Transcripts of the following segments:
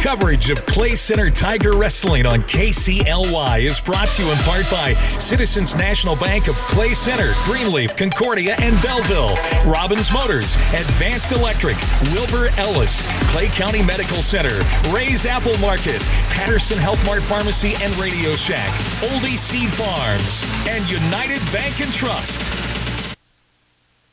Coverage of Clay Center Tiger Wrestling on KCLY is brought to you in part by Citizens National Bank of Clay Center, Greenleaf, Concordia, and Belleville, Robbins Motors, Advanced Electric, Wilbur Ellis, Clay County Medical Center, Ray's Apple Market, Patterson Health Mart Pharmacy and Radio Shack, Oldie Seed Farms, and United Bank and Trust.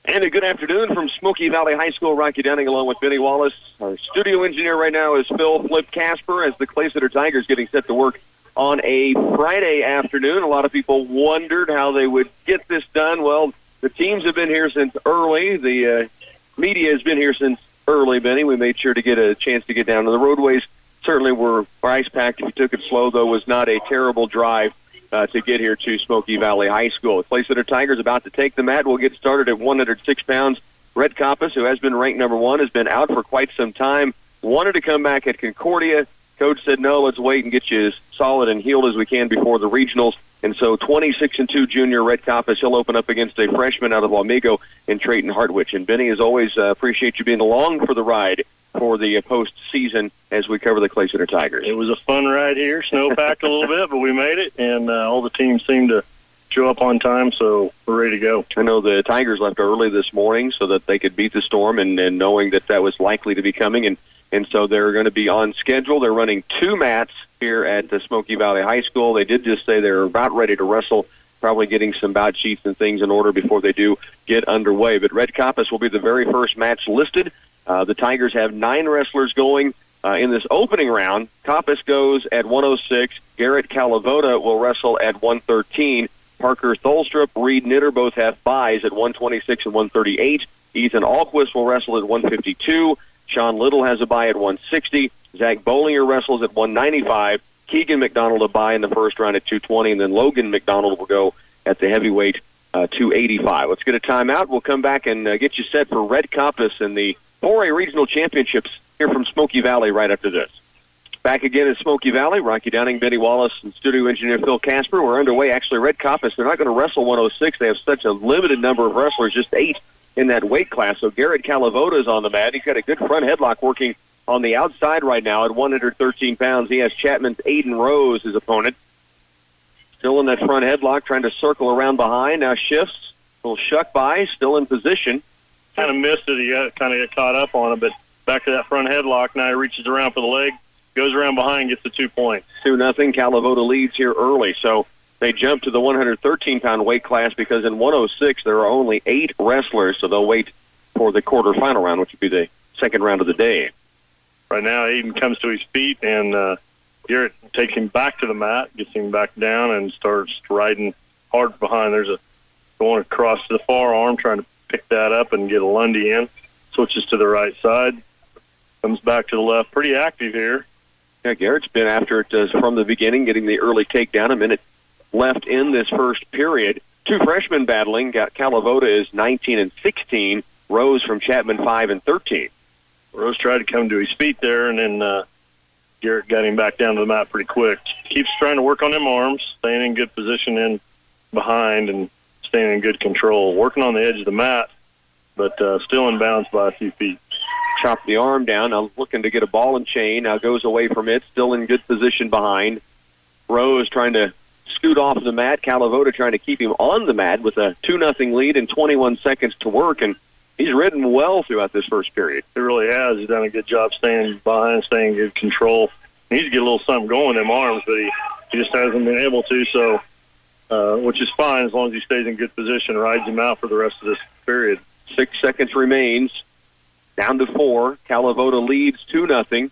And a good afternoon from Smoky Valley High School. Rocky Downing along with Benny Wallace. Our studio engineer right now is Phil Flip Casper as the Clay Center Tigers getting set to work on a Friday afternoon. A lot of people wondered how they would get this done. Well, the teams have been here since early. The media has been here since early, Benny. We made sure to get a chance to get down to the roadways. Certainly were ice-packed. If you took it slow, though, was not a terrible drive to get here to Smoky Valley High School. The Clay Center Tigers about to take the mat. We'll get started at 106 pounds. Red Coppice, who has been ranked number one, has been out for quite some time. Wanted to come back at Concordia. Coach said, no, let's wait and get you as solid and healed as we can before the regionals. And so 26-2 junior Red Coppice, he'll open up against a freshman out of Wamego in Trayton Hartwich. And Benny, as always, appreciate you being along for the ride for the postseason as we cover the Clay Center Tigers. It was a fun ride here, snow-packed a little bit, but we made it, and all the teams seemed to show up on time, so we're ready to go. I know the Tigers left early this morning so that they could beat the storm, and knowing that that was likely to be coming, and so they're going to be on schedule. They're running two mats here at the Smoky Valley High School. They did just say they're about ready to wrestle, probably getting some bout sheets and things in order before they do get underway. But Red Coppice will be the very first match listed. The Tigers have 9 wrestlers going in this opening round. Coppice goes at 106. Garrett Calavoda will wrestle at 113. Parker Tholstrup, Reed Knitter both have buys at 126 and 138. Ethan Alquist will wrestle at 152. Sean Little has a buy at 160. Zach Bollinger wrestles at 195. Keegan McDonald a buy in the first round at 220. And then Logan McDonald will go at the heavyweight 285. Let's get a timeout. We'll come back and get you set for Red Coppice and the 4A Regional Championships here from Smoky Valley right after this. Back again in Smoky Valley, Rocky Downing, Benny Wallace, and studio engineer Phil Casper. We're underway. Actually, Red Coppice, they're not going to wrestle 106. They have such a limited number of wrestlers, just 8 in that weight class. So Garrett Calavoda is on the mat. He's got a good front headlock working on the outside right now at 113 pounds. He has Chapman's Aiden Rose, his opponent. Still in that front headlock, trying to circle around behind. Now shifts, little shuck by, still in position. Kind of missed it. He kind of got caught up on it, but back to that front headlock. Now he reaches around for the leg, goes around behind, gets the 2 points. 2-0. Calavoda leads here early. So they jump to the 113-pound weight class because in 106 there are only 8 wrestlers, so they'll wait for the quarterfinal round, which would be the second round of the day. Right now, Aiden comes to his feet, and Garrett takes him back to the mat, gets him back down, and starts riding hard behind. There's a going across to the far arm, trying to pick that up and get a Lundy in. Switches to the right side, comes back to the left. Pretty active here. Yeah, Garrett's been after it from the beginning, getting the early takedown. A minute left in this first period. 2 freshmen battling. Calavoda is 19 and 16. Rose from Chapman 5 and 13. Rose tried to come to his feet there, and then Garrett got him back down to the mat pretty quick. Keeps trying to work on them arms, staying in good position in behind and staying in good control. Working on the edge of the mat, but still in bounds by a few feet. Chopped the arm down. Now looking to get a ball and chain. Now goes away from it. Still in good position behind. Rose trying to scoot off the mat. Calavoda trying to keep him on the mat with a 2-0 lead and 21 seconds to work. And he's ridden well throughout this first period. He really has. He's done a good job staying behind, staying in good control. He needs to get a little something going in them arms, but he just hasn't been able to. So, which is fine as long as he stays in good position, rides him out for the rest of this period. 6 seconds remains. Down to 4. Calavoda leads 2-0.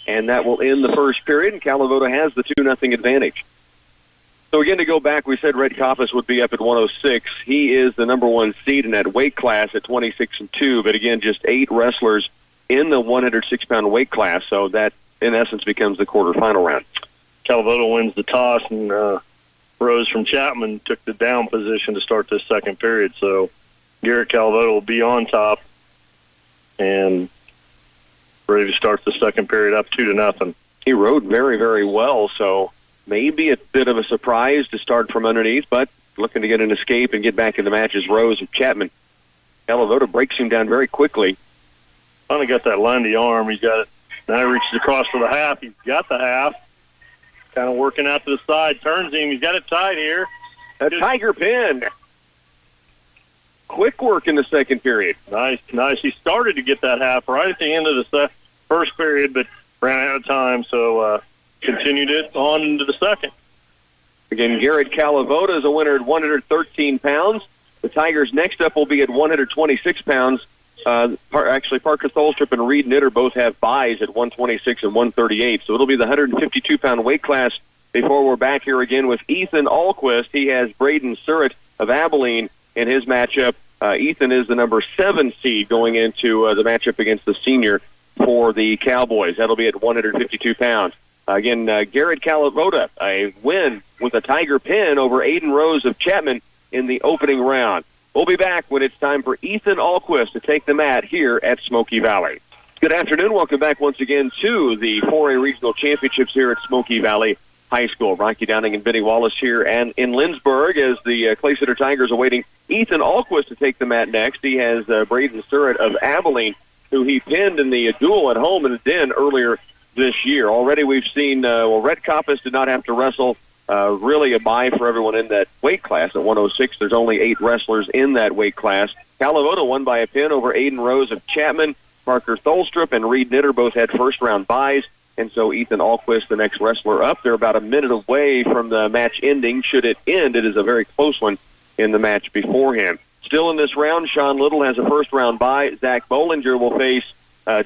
And that will end the first period, and Calavoda has the 2-0 advantage. So again, to go back, we said Red Coppice would be up at 106. He is the number 1 seed in that weight class at 26-2. But again, just 8 wrestlers in the 106-pound weight class. So that, in essence, becomes the quarterfinal round. Calavoda wins the toss, and Rose from Chapman took the down position to start this second period. So Garrett Calavoda will be on top and ready to start the second period up 2-0. He rode very, very well, so maybe a bit of a surprise to start from underneath, but looking to get an escape and get back in the match is Rose of Chapman. Calavoda breaks him down very quickly. Finally got that Lundy arm. He's got it Now he reaches across for the half. He's got the half. Kind of working out to the side. Turns him. He's got it tight here. A Tiger pin. Quick work in the second period. Nice. He started to get that half right at the end of the first period, but ran out of time, so continued it on into the second. Again, Garrett Calavoda is a winner at 113 pounds. The Tigers next up will be at 126 pounds. Actually, Parker Tholstrup and Reed Knitter both have buys at 126 and 138, so it'll be the 152-pound weight class before we're back here again with Ethan Alquist. He has Braden Surratt of Abilene in his matchup. Ethan is the number 7 seed going into the matchup against the senior for the Cowboys. That'll be at 152 pounds. Again, Garrett Calavoda, a win with a Tiger pin over Aiden Rose of Chapman in the opening round. We'll be back when it's time for Ethan Alquist to take the mat here at Smoky Valley. Good afternoon. Welcome back once again to the 4A Regional Championships here at Smoky Valley High School. Rocky Downing and Benny Wallace here and in Lindsborg as the Clay Center Tigers awaiting Ethan Alquist to take the mat next. He has Braden Surratt of Abilene, who he pinned in the duel at home in the Den earlier this year. Already we've seen, Red Coppice did not have to wrestle. Really a bye for everyone in that weight class at 106. There's only 8 wrestlers in that weight class. Calavoda won by a pin over Aiden Rose of Chapman. Parker Tholstrup and Reed Knitter both had first-round buys, and so Ethan Alquist, the next wrestler up. They're about a minute away from the match ending. Should it end, it is a very close one in the match beforehand. Still in this round, Sean Little has a first-round bye. Zach Bollinger will face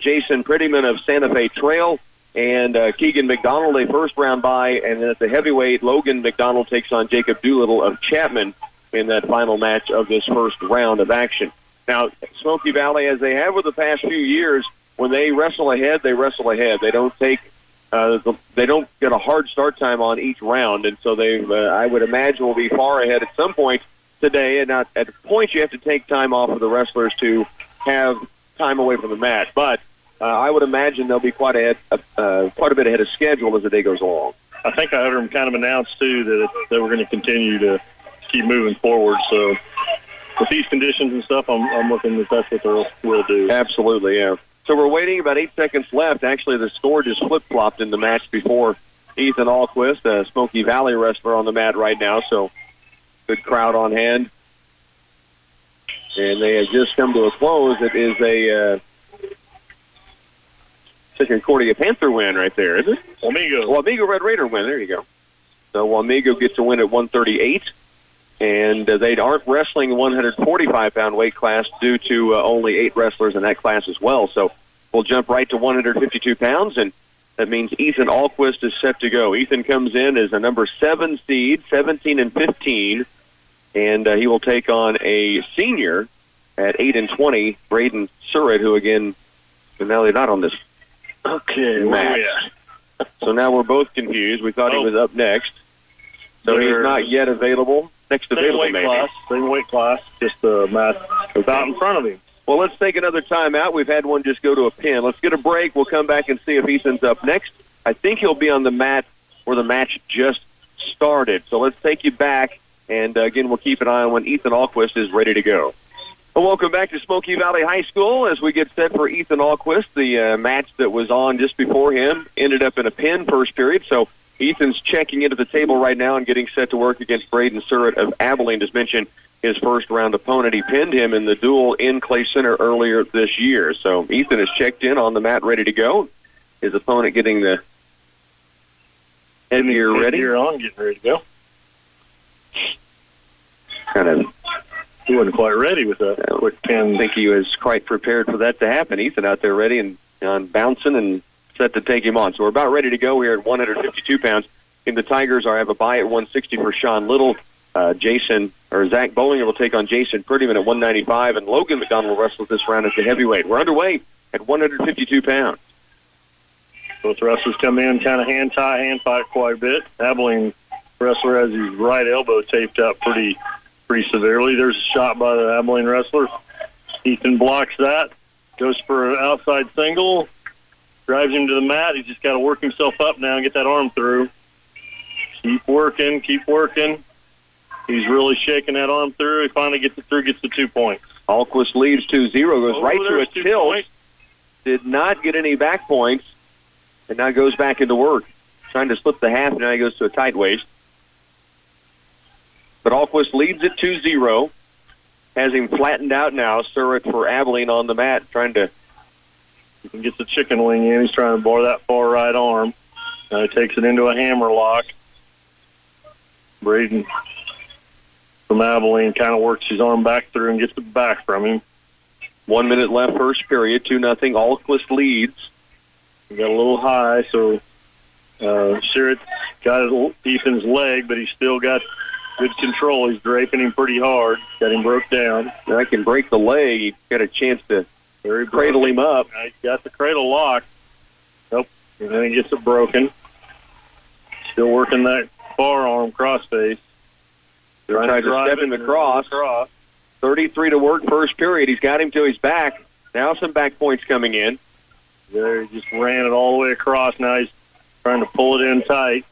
Jason Prettyman of Santa Fe Trail, and Keegan McDonald, a first-round bye. And then at the heavyweight, Logan McDonald takes on Jacob Doolittle of Chapman in that final match of this first round of action. Now, Smoky Valley, as they have with the past few years, when they wrestle ahead, they wrestle ahead. They don't take they don't get a hard start time on each round, and so they, I would imagine, will be far ahead at some point today. And at points, you have to take time off of the wrestlers to have time away from the mat. But I would imagine they'll be quite a bit ahead of schedule as the day goes along. I think I heard them kind of announce, too, that they were going to continue to keep moving forward. So with these conditions and stuff, I'm looking that that's what they'll do. Absolutely, yeah. So we're waiting about 8 seconds left. Actually, the score just flip-flopped in the match before. Ethan Alquist, a Smoky Valley wrestler, on the mat right now, so good crowd on hand. And they have just come to a close. It is a Concordia Panther win right there, is it? Wamego Red Raider win. There you go. So Wamego gets a win at 138. And they aren't wrestling 145-pound weight class due to only 8 wrestlers in that class as well. So we'll jump right to 152 pounds, and that means Ethan Alquist is set to go. Ethan comes in as a number 7 seed, 17 and 15, and he will take on a senior at 8 and 20, Braden Surratt, who again, now they're not on this match. So now we're both confused. We thought he was up next. So he's not yet available. Next available, maybe. Same weight class, just the match about in front of him. Well, let's take another timeout. We've had one just go to a pin. Let's get a break. We'll come back and see if Ethan's up next. I think he'll be on the mat where the match just started. So let's take you back, and again, we'll keep an eye on when Ethan Alquist is ready to go. Well, welcome back to Smoky Valley High School as we get set for Ethan Alquist. The match that was on just before him ended up in a pin first period, so Ethan's checking into the table right now and getting set to work against Braden Surratt of Abilene. As mentioned, his first-round opponent. He pinned him in the duel in Clay Center earlier this year. So Ethan is checked in on the mat, ready to go. His opponent getting the headgear ready. Headgear on, getting ready to go. He wasn't quite ready with that quick pin. I think he was quite prepared for that to happen. Ethan out there ready and bouncing and set to take him on. So we're about ready to go here at 152 pounds. And the Tigers have a bye at 160 for Sean Little. Zach Bollinger will take on Jason Prettyman at 195, and Logan McDonald will wrestle this round as the heavyweight. We're underway at 152 pounds. Both wrestlers come in kind of hand fight quite a bit. Abilene wrestler has his right elbow taped up pretty severely. There's a shot by the Abilene wrestler. Ethan blocks that, goes for an outside single, drives him to the mat. He's just got to work himself up now and get that arm through. Keep working. He's really shaking that arm through. He finally gets it through, gets the 2 points. Alquist leads 2-0, goes right to a tilt. Did not get any back points. and now goes back into work. Trying to slip the half, now he goes to a tight waist. But Alquist leads it 2-0. Has him flattened out now. Surratt for Abilene on the mat, trying to... He can get the chicken wing in. He's trying to bar that far right arm. Now he takes it into a hammer lock. Braden from Abilene kind of works his arm back through and gets it back from him. 1 minute left, first period, 2-0. Alquist leads. He got a little high, so Surratt got Ethan's leg, but he's still got good control. He's draping him pretty hard. Got him broke down. Now I can break the leg. He got a chance to cradle him up. He got the cradle locked. Nope. And then he gets it broken. Still working that forearm crossface. Tries to step him across. 33 to work, first period. He's got him to his back. Now some back points coming in. There, he just ran it all the way across. Now he's trying to pull it in tight.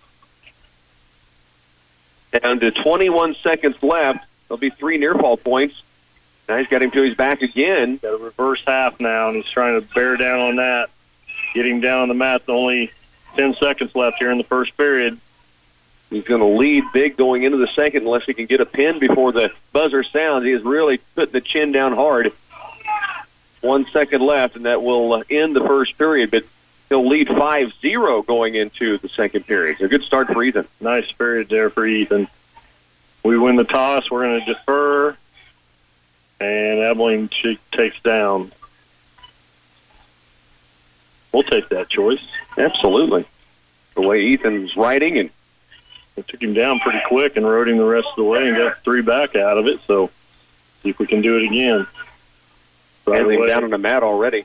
Down to 21 seconds left. There'll be 3 near fall points. Now he's got him to his back again. Got a reverse half now, and he's trying to bear down on that. Get him down on the mat. Only 10 seconds left here in the first period. He's going to lead big going into the second unless he can get a pin before the buzzer sounds. He is really putting the chin down hard. 1 second left, and that will end the first period. But he'll lead 5-0 going into the second period. So a good start for Ethan. Nice period there for Ethan. We win the toss. We're going to defer, and Abilene takes down. We'll take that choice. Absolutely. The way Ethan's riding, and we took him down pretty quick and rode him the rest of the way and got 3 back out of it. So see if we can do it again. Has him down on the mat already.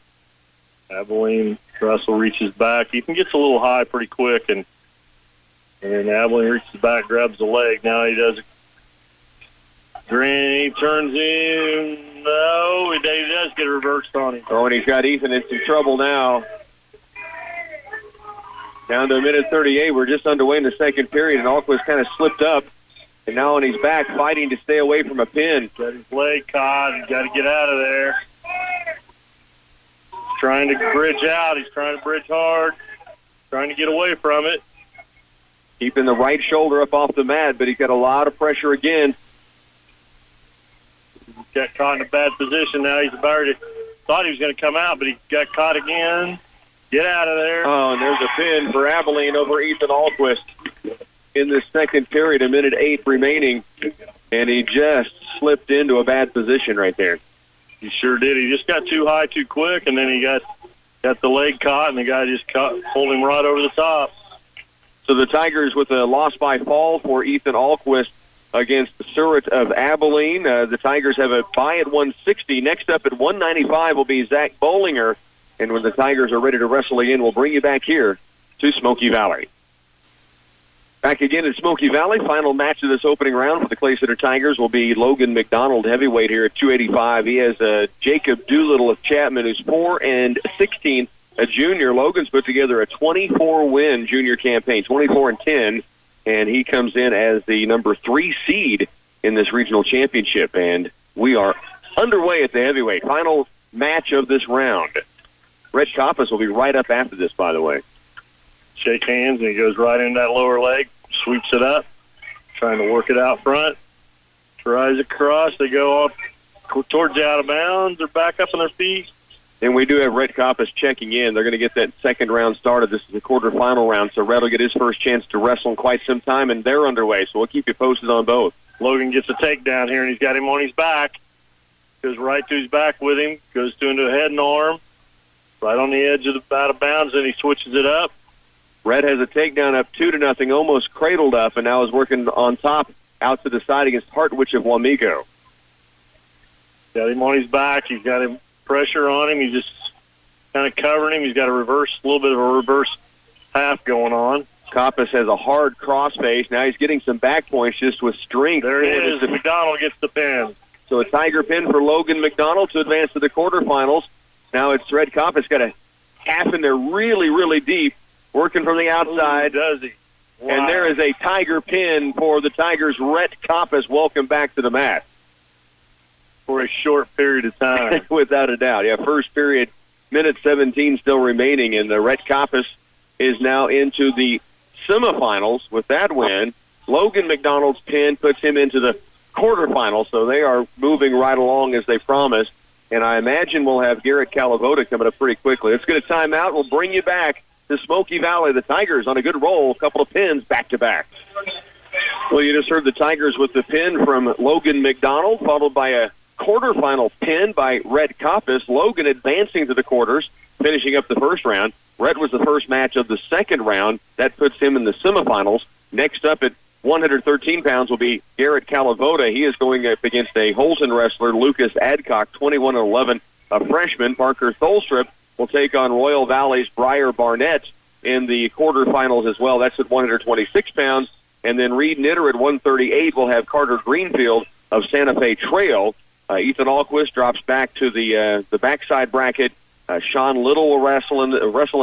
Abilene, Russell reaches back. Ethan gets a little high pretty quick, and then Abilene reaches back, grabs the leg. Now he does it. He turns in. No, he does get reversed on him. Oh, and he's got Ethan in some trouble now. Down to a minute 38. We're just underway in the second period, and Alquist kind of slipped up. And now on his back, fighting to stay away from a pin. Got his leg caught. He's got to get out of there. He's trying to bridge out. He's trying to bridge hard. Trying to get away from it. Keeping the right shoulder up off the mat, but he's got a lot of pressure again. He got caught in a bad position. Now he's about to, thought he was going to come out, but he got caught again. Get out of there. Oh, and there's a pin for Abilene over Ethan Alquist in the second period, a minute 8 remaining, and he just slipped into a bad position right there. He sure did. He just got too high too quick, and then he got the leg caught, and the guy just pulled him right over the top. So the Tigers with a loss by fall for Ethan Alquist against the Surratt of Abilene. The Tigers have a bye at 160. Next up at 195 will be Zach Bollinger. And when the Tigers are ready to wrestle again, we'll bring you back here to Smoky Valley. Back again at Smoky Valley. Final match of this opening round for the Clay Center Tigers will be Logan McDonald, heavyweight here at 285. He has Jacob Doolittle of Chapman, who's 4-16, a junior. Logan's put together a 24-win junior campaign, 24-10, and he comes in as the number 3 seed in this regional championship. And we are underway at the heavyweight. Final match of this round. Red Coppice will be right up after this, by the way. Shake hands, and he goes right into that lower leg, sweeps it up, trying to work it out front. Tries across. They go off towards the out of bounds. They're back up on their feet. And we do have Red Coppice checking in. They're going to get that second round started. This is the quarterfinal round, so Red will get his first chance to wrestle in quite some time, and they're underway, so we'll keep you posted on both. Logan gets a takedown here, and he's got him on his back. Goes right to his back with him. Goes to into a head and arm. Right on the edge of the out of bounds, and he switches it up. Red has a takedown up 2-0, almost cradled up, and now is working on top out to the side against Hartwich of Wamego. Got him on his back. He's got him pressure on him. He's just kind of covering him. He's got a little bit of a reverse half going on. Coppice has a hard crossface. Now he's getting some back points just with strength. There it is. McDonald gets the pin. So a Tiger pin for Logan McDonald to advance to the quarterfinals. Now it's Red Coppice got a half in there really, really deep, working from the outside. Ooh, does he? Wow. And there is a Tiger pin for the Tigers. Red Coppice, welcome back to the mat. For a short period of time. Without a doubt. Yeah, first period, minute 17 still remaining, and the Red Coppice is now into the semifinals with that win. Logan McDonald's pin puts him into the quarterfinals, so they are moving right along as they promised. And I imagine we'll have Garrett Calavoda coming up pretty quickly. Let's get a timeout. We'll bring you back to Smoky Valley. The Tigers on a good roll, a couple of pins back-to-back. Well, you just heard the Tigers with the pin from Logan McDonald, followed by a quarterfinal pin by Rhett Coppice. Logan advancing to the quarters, finishing up the first round. Rhett was the first match of the second round. That puts him in the semifinals. Next up at 113 pounds will be Garrett Calavoda. He is going up against a Holton wrestler, Lucas Adcock, 21-11, a freshman. Parker Tholstrup will take on Royal Valley's Briar Barnett in the quarterfinals as well. That's at 126 pounds. And then Reed Nitter at 138 will have Carter Greenfield of Santa Fe Trail. Ethan Alquist drops back to the backside bracket. Sean Little will wrestle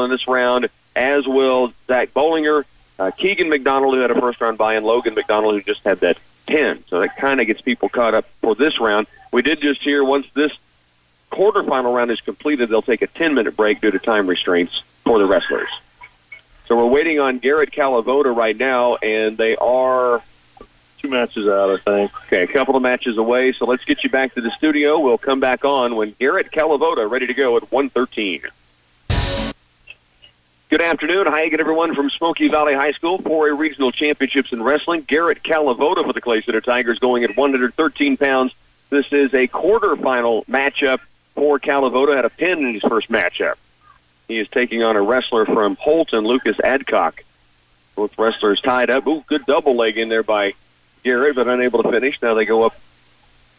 in this round, as will Zach Bollinger. Keegan McDonald, who had a first-round bye, and Logan McDonald, who just had that pin. So that kind of gets people caught up for this round. We did just hear once this quarterfinal round is completed, they'll take a 10-minute break due to time restraints for the wrestlers. So we're waiting on Garrett Calavoda right now, and they are 2 matches out, I think. Okay, a couple of matches away. So let's get you back to the studio. We'll come back on when Garrett Calavoda ready to go at 1:13. Good afternoon. Hi again, everyone, from Smoky Valley High School. 4A Regional Championships in Wrestling. Garrett Calavoda for the Clay Center Tigers going at 113 pounds. This is a quarterfinal matchup for Calavoda. Had a pin in his first matchup. He is taking on a wrestler from Holton, Lucas Adcock. Both wrestlers tied up. Ooh, good double leg in there by Garrett, but unable to finish. Now they go up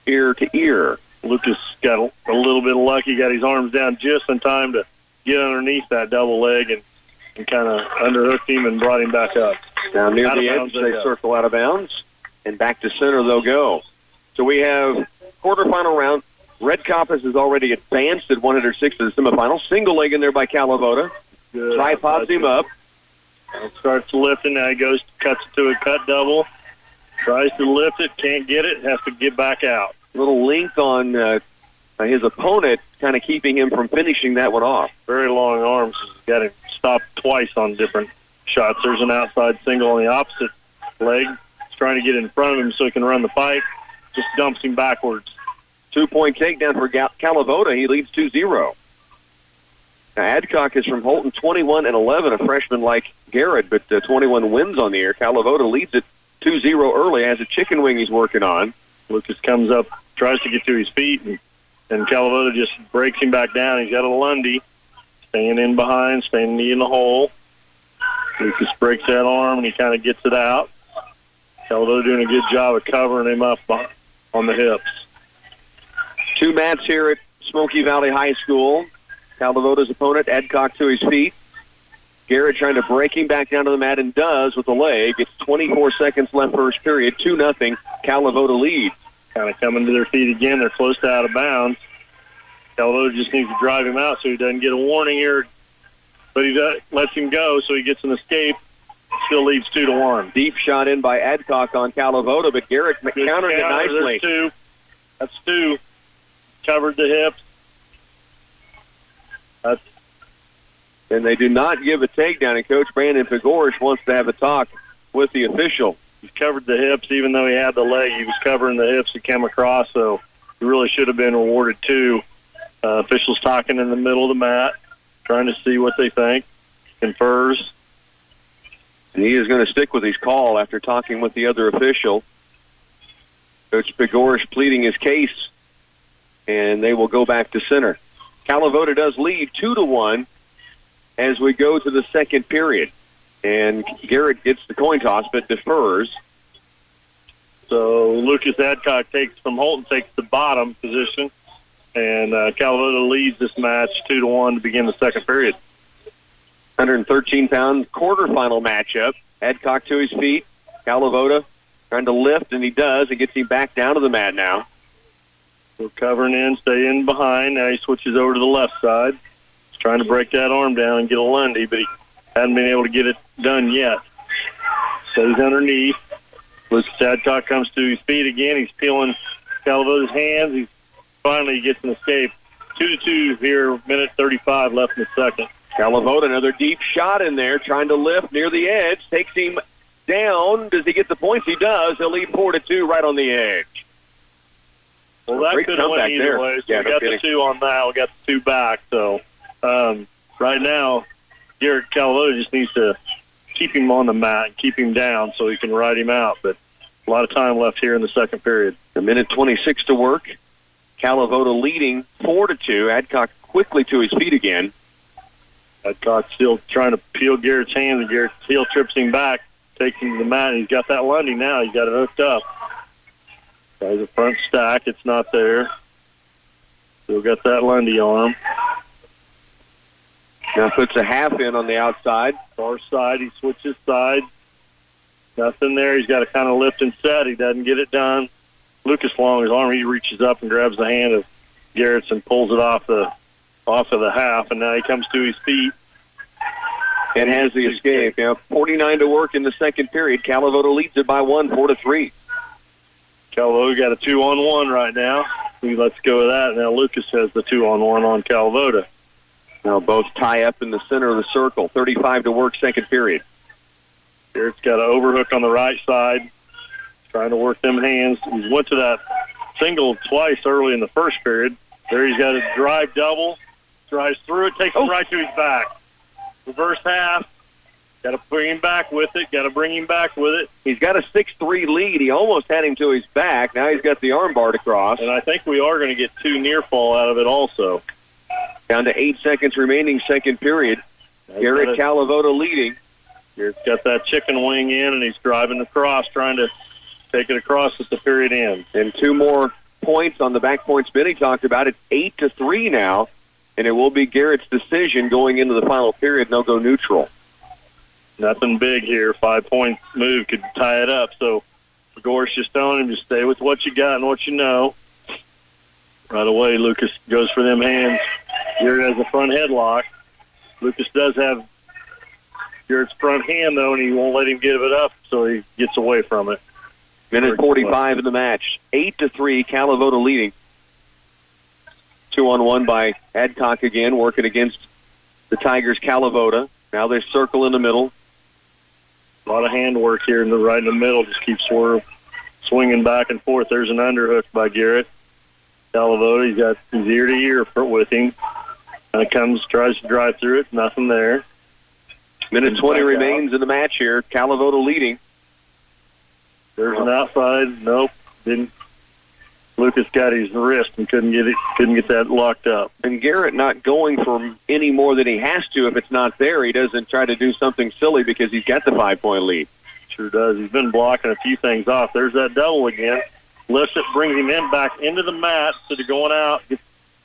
ear to ear. Lucas got a little bit of luck. He got his arms down just in time to get underneath that double leg and kind of underhooked him and brought him back up. Down near the edge, they circle out of bounds, and back to center they'll go. So we have quarterfinal round. Red Coppice is already advanced at 106 to the semifinals. Single leg in there by Calavoda. Tripods him up. Starts lifting. Now he goes, cuts to a cut double. Tries to lift it, can't get it, has to get back out. Little length on his opponent, kind of keeping him from finishing that one off. Very long arms. He's got him stopped twice on different shots. There's an outside single on the opposite leg. He's trying to get in front of him so he can run the fight. Just dumps him backwards. 2-point takedown for Calavoda. He leads 2-0. Now, Adcock is from Holton, 21-11, a freshman like Garrett, but 21 wins on the year. Calavoda leads it 2-0 early, has a chicken wing he's working on. Lucas comes up, tries to get to his feet, and Calavoda just breaks him back down. He's got a Lundy, staying in behind, staying knee in the hole. Lucas breaks that arm, and he kind of gets it out. Calavoda doing a good job of covering him up on the hips. 2 mats here at Smoky Valley High School. Calavoda's opponent, Adcock, to his feet. Garrett trying to break him back down to the mat, and does with the leg. It's 24 seconds left first period. 2-0. Calavoda leads. Kind of coming to their feet again. They're close to out of bounds. Calavoda just needs to drive him out so he doesn't get a warning here. But he lets him go, so he gets an escape. Still leads 2-1. Deep shot in by Adcock on Calavoda, but Garrett countered it nicely. That's 2. Covered the hips. And they do not give a takedown, and Coach Brandon Pagorish wants to have a talk with the official. He's covered the hips. Even though he had the leg, he was covering the hips. He came across, so he really should have been rewarded 2. Officials talking in the middle of the mat, trying to see what they think. Confers. And he is going to stick with his call after talking with the other official. Coach Pagorish pleading his case, and they will go back to center. Calavoda does lead 2-1 as we go to the second period. And Garrett gets the coin toss, but defers. So Lucas Adcock from Holton takes the bottom position, and Calavoda leads this match 2-1 to begin the second period. 113-pound quarterfinal matchup. Adcock to his feet. Calavoda trying to lift, and he does. It gets him back down to the mat now. We're covering in, stay in behind. Now he switches over to the left side. He's trying to break that arm down and get a Lundy, but he hadn't been able to get it done yet. Stays underneath. Lucas Adcock comes to his feet again. He's peeling Calavoda's hands. He finally gets an escape. 2-2 here, minute 35 left in the second. Calavoda, another deep shot in there, trying to lift near the edge. Takes him down. Does he get the points? He does. He'll lead 4-2 right on the edge. Well, that Great could have went either there. way. So Yeah, we no got kidding. the 2 on that. We got the 2 back. So right now, Garrett Calavoda just needs to keep him on the mat and keep him down so he can ride him out. But a lot of time left here in the second period. A minute 26 to work. Calavoda leading 4-2. Adcock quickly to his feet again. Adcock still trying to peel Garrett's hands, and Garrett's heel trips him back, takes him to the mat, and he's got that Lundy now. He's got it hooked up. There's a front stack. It's not there. Still got that Lundy on him. Now puts a half in on the outside. Far side. He switches sides. Nothing there. He's got to kind of lift and set. He doesn't get it done. Lucas Long, his arm, he reaches up and grabs the hand of Garrett's and pulls it off of the half, and now he comes to his feet. And has the escape. 49 to work in the second period. Calavoda leads it by 1, 4-3. Calavoda got a 2-on-1 right now. Let's go with that. Now Lucas has the 2-on-1 on Calavoda. Now both tie up in the center of the circle. 35 to work, second period. Garrett's got an overhook on the right side, trying to work them hands. He went to that single twice early in the first period. There he's got a drive double, drives through it, takes him right to his back. Reverse half. Got to bring him back with it. He's got a 6-3 lead. He almost had him to his back. Now he's got the arm bar to cross. And I think we are going to get 2 near fall out of it also. Down to 8 seconds remaining, second period. Garrett Calavoda leading. Garrett's got that chicken wing in, and he's driving across, trying to take it across at the period end. And 2 more points on the back points Benny talked about. It's 8-3 now, and it will be Garrett's decision going into the final period. They'll go neutral. Nothing big here. 5-point move could tie it up. So Gore's just telling him to stay with what you got and what you know. Right away, Lucas goes for them hands. Garrett has a front headlock. Lucas does have Garrett's front hand, though, and he won't let him give it up, so he gets away from it. Minute 45 in the match. 8-3, Calavoda leading. 2-on-1 by Adcock again, working against the Tigers' Calavoda. Now they circle in the middle. A lot of handwork here right in the middle. Just keeps swinging back and forth. There's an underhook by Garrett Calavoda. He's got his ear-to-ear with him. And tries to drive through it. Nothing there. Minute 20 remains in the match here. Calavoda leading. There's an outside. Nope. Didn't. Lucas got his wrist and couldn't get that locked up. And Garrett not going for any more than he has to. If it's not there, he doesn't try to do something silly because he's got the 5-point lead. Sure does. He's been blocking a few things off. There's that double again. Lifts it, brings him in back into the mat instead of going out.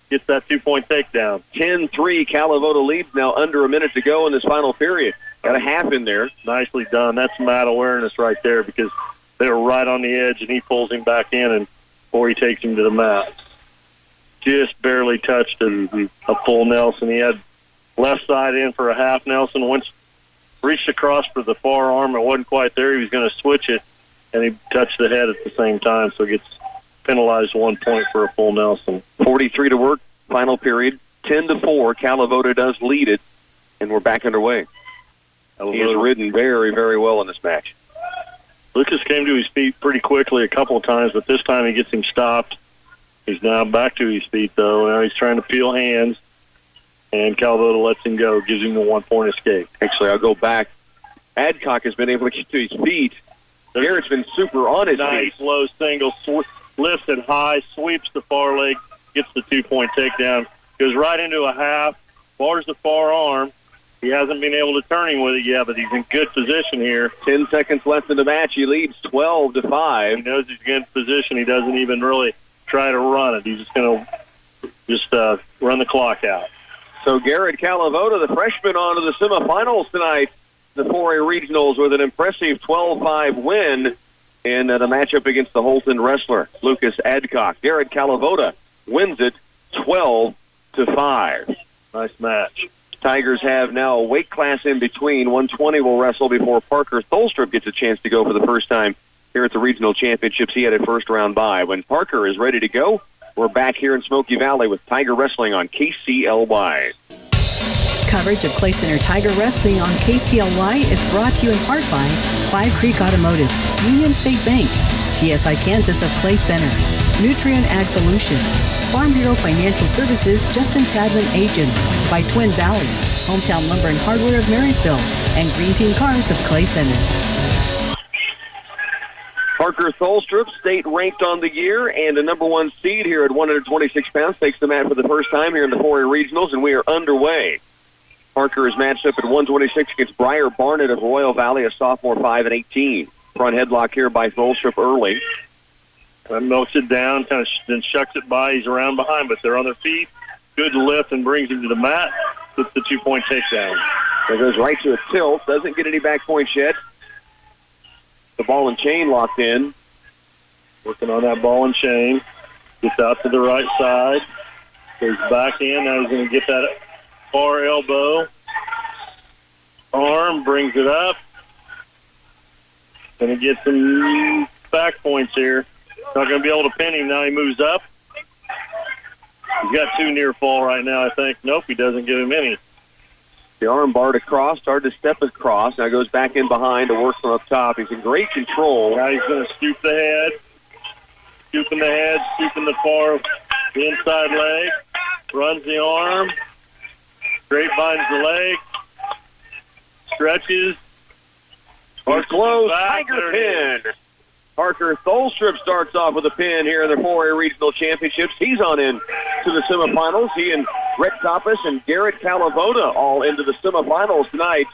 Gets that 2-point takedown. 10-3, Calavoda leads now, under a minute to go in this final period. Got a half in there. Nicely done. That's mat awareness right there because they were right on the edge, and he pulls him back in and before he takes him to the mat. Just barely touched a full Nelson. He had left side in for a half Nelson. Once reached across for the far arm, it wasn't quite there. He was going to switch it, and he touched the head at the same time, so he gets penalized 1 point for a full Nelson. 43 to work, final period. 10-4, Calavoda does lead it, and we're back underway. He has ridden very, very well in this match. Lucas came to his feet pretty quickly a couple of times, but this time he gets him stopped. He's now back to his feet, though. Now he's trying to peel hands, and Calavoda lets him go, gives him the 1-point escape. Actually, I'll go back. Adcock has been able to get to his feet. Garrett's been super on his feet. Nice low single, lifts it high, sweeps the far leg, gets the 2-point takedown, goes right into a half, bars the far arm. He hasn't been able to turn him with it yet, but he's in good position here. 10 seconds left in the match. He leads 12-5. He knows he's in good position. He doesn't even really try to run it. He's just going to run the clock out. So Garrett Calavoda, the freshman, on to the semifinals tonight. The 4A Regionals with an impressive 12-5 win in the matchup against the Holton wrestler, Lucas Adcock. Garrett Calavoda wins it 12-5. Nice match. Tigers have now a weight class in between. 120 will wrestle before Parker Tholstrup gets a chance to go for the first time here at the regional championships. He had a first-round bye. When Parker is ready to go, we're back here in Smoky Valley with Tiger Wrestling on KCLY. Coverage of Clay Center Tiger Wrestling on KCLY is brought to you in part by Five Creek Automotive, Union State Bank, TSI Kansas of Clay Center, Nutrient Ag Solutions, Farm Bureau Financial Services, Justin Tadman Agent, by Twin Valley, Hometown Lumber and Hardware of Marysville, and Green Team Cars of Clay Center. Parker Tholstrup, state ranked on the year and a number one seed here at 126 pounds, takes the mat for the first time here in the 4A regionals, and we are underway. Parker is matched up at 126 against Briar Barnett of Royal Valley, a sophomore, 5-18. Front headlock here by Tholstrup early. Milks it down, kind of then shucks it by. He's around behind, but they're on their feet. Good lift and brings him to the mat. Puts the 2-point takedown. There goes right to a tilt. Doesn't get any back points yet. The ball and chain locked in. Working on that ball and chain. Gets out to the right side. Goes back in. Now he's going to get that far elbow. Arm, brings it up. Going to get some back points here. Not going to be able to pin him. Now he moves up. He's got two near fall right now, I think. Nope, he doesn't give him any. The arm barred across, started to step across. Now goes back in behind to work from up top. He's in great control. Now he's going to scoop the head. Scooping the head, scooping the inside leg. Runs the arm. Grapevines the leg. Stretches. Or close, Tiger pin. Parker Tholstrup starts off with a pin here in the 4A Regional Championships. He's on in to the semifinals. He and Rhett Coppice and Garrett Calavoda all into the semifinals tonight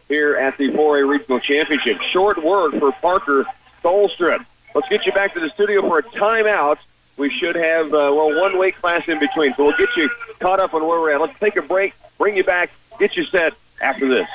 here at the 4A Regional Championship. Short work for Parker Tholstrup. Let's get you back to the studio for a timeout. We should have, one weight class in between. So we'll get you caught up on where we're at. Let's take a break, bring you back, get you set after this.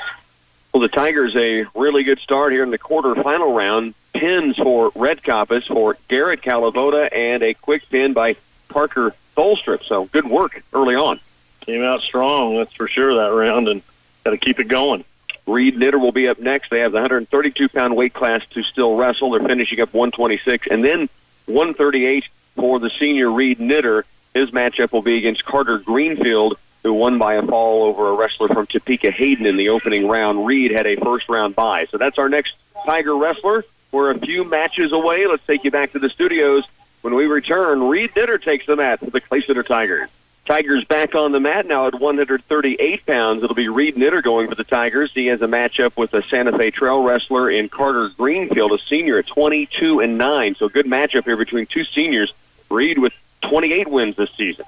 Well, the Tigers a really good start here in the quarterfinal round. Pins for Rhett Coppice, for Garrett Calavoda, and a quick pin by Parker Tholstrup. So good work early on. Came out strong, that's for sure, that round, and got to keep it going. Reed Knitter will be up next. They have the 132-pound weight class to still wrestle. They're finishing up 126, and then 138 for the senior Reed Knitter. His matchup will be against Carter Greenfield, who won by a fall over a wrestler from Topeka Hayden in the opening round. Reed had a first-round bye. So that's our next Tiger wrestler. We're a few matches away. Let's take you back to the studios. When we return, Reed Knitter takes the mat for the Clay Center Tigers. Tigers back on the mat now at 138 pounds. It'll be Reed Knitter going for the Tigers. He has a matchup with a Santa Fe Trail wrestler in Carter Greenfield, a senior at 22-9. So good matchup here between two seniors. Reed with 28 wins this season.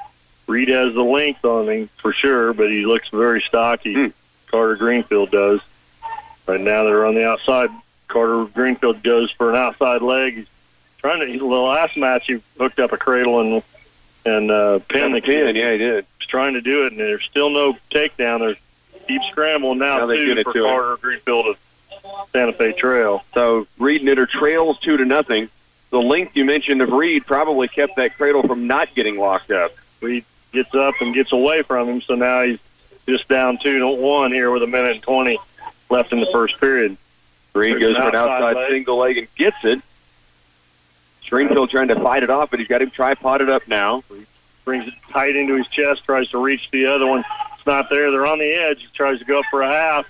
Reed has the length on him for sure, but he looks very stocky. Carter Greenfield does. Right now they're on the outside. Carter Greenfield goes for an outside leg. He's trying to. The last match he hooked up a cradle and pinned the kid. Yeah, he did. He's trying to do it, and there's still no takedown. There's deep scramble now they get it for to Carter Greenfield of Santa Fe Trail. So Reed Knitter trails 2-0. The length you mentioned of Reed probably kept that cradle from not getting locked up. Reed gets up and gets away from him, so now he's just down 2-1 here with 1:20 left in the first period. Reed goes for an outside single leg and gets it. Greenfield trying to fight it off, but he's got him tripoded up now. He brings it tight into his chest, tries to reach the other one. It's not there. They're on the edge. He tries to go up for a half.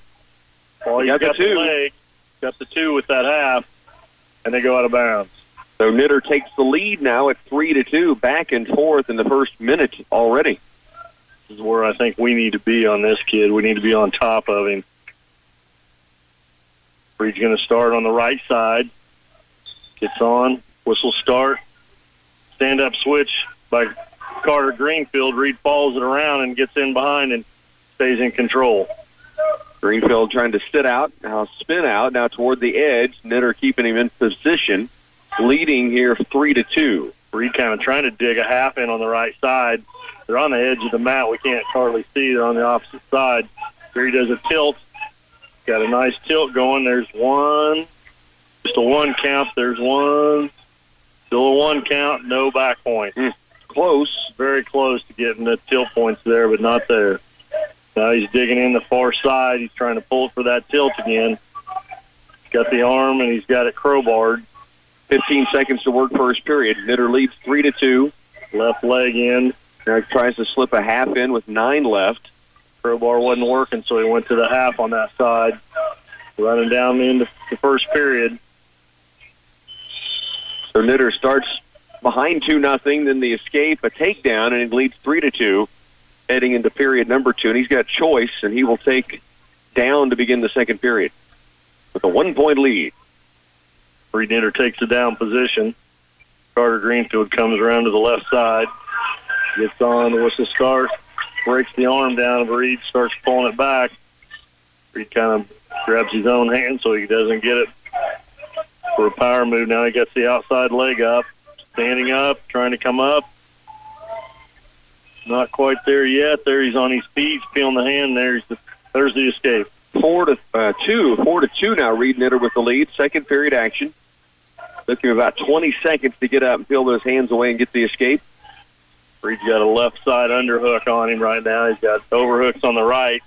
Well, he's got the leg. Got the two with that half, and they go out of bounds. So Knitter takes the lead now at 3-2, back and forth in the first minute already. This is where I think we need to be on this kid. We need to be on top of him. Reed's going to start on the right side. Gets on. Whistle start. Stand-up switch by Carter Greenfield. Reed follows it around and gets in behind and stays in control. Greenfield trying to sit out. Now spin out. Now toward the edge. Knitter keeping him in position. Leading here 3-2. Reed kind of trying to dig a half in on the right side. They're on the edge of the mat. We can't hardly see. They're on the opposite side. Here he does a tilt. Got a nice tilt going. There's one. Just a one count. There's one. Still a one count. No back point. Close. Very close to getting the tilt points there, but not there. Now he's digging in the far side. He's trying to pull for that tilt again. He's got the arm, and he's got it crowbarred. 15 seconds to work first period. Knitter leads 3-2. Left leg in. Now he tries to slip a half in with 9 left. Crowbar wasn't working, so he went to the half on that side, running down into the first period. So Knitter starts behind 2-0, then the escape, a takedown, and it leads 3-2 heading into period number 2. And he's got choice, and he will take down to begin the second period with a 1-point lead. Reed Knitter takes the down position. Carter Greenfield comes around to the left side, gets on with the start, breaks the arm down of Reed, starts pulling it back. Reed kind of grabs his own hand so he doesn't get it for a power move. Now he gets the outside leg up, standing up, trying to come up. Not quite there yet. There he's on his feet, feeling the hand. There's the escape. 4-2 now. Reed Knitter with the lead. Second period action. Took him about 20 seconds to get up and peel those hands away and get the escape. Reed's got a left side underhook on him right now. He's got overhooks on the right,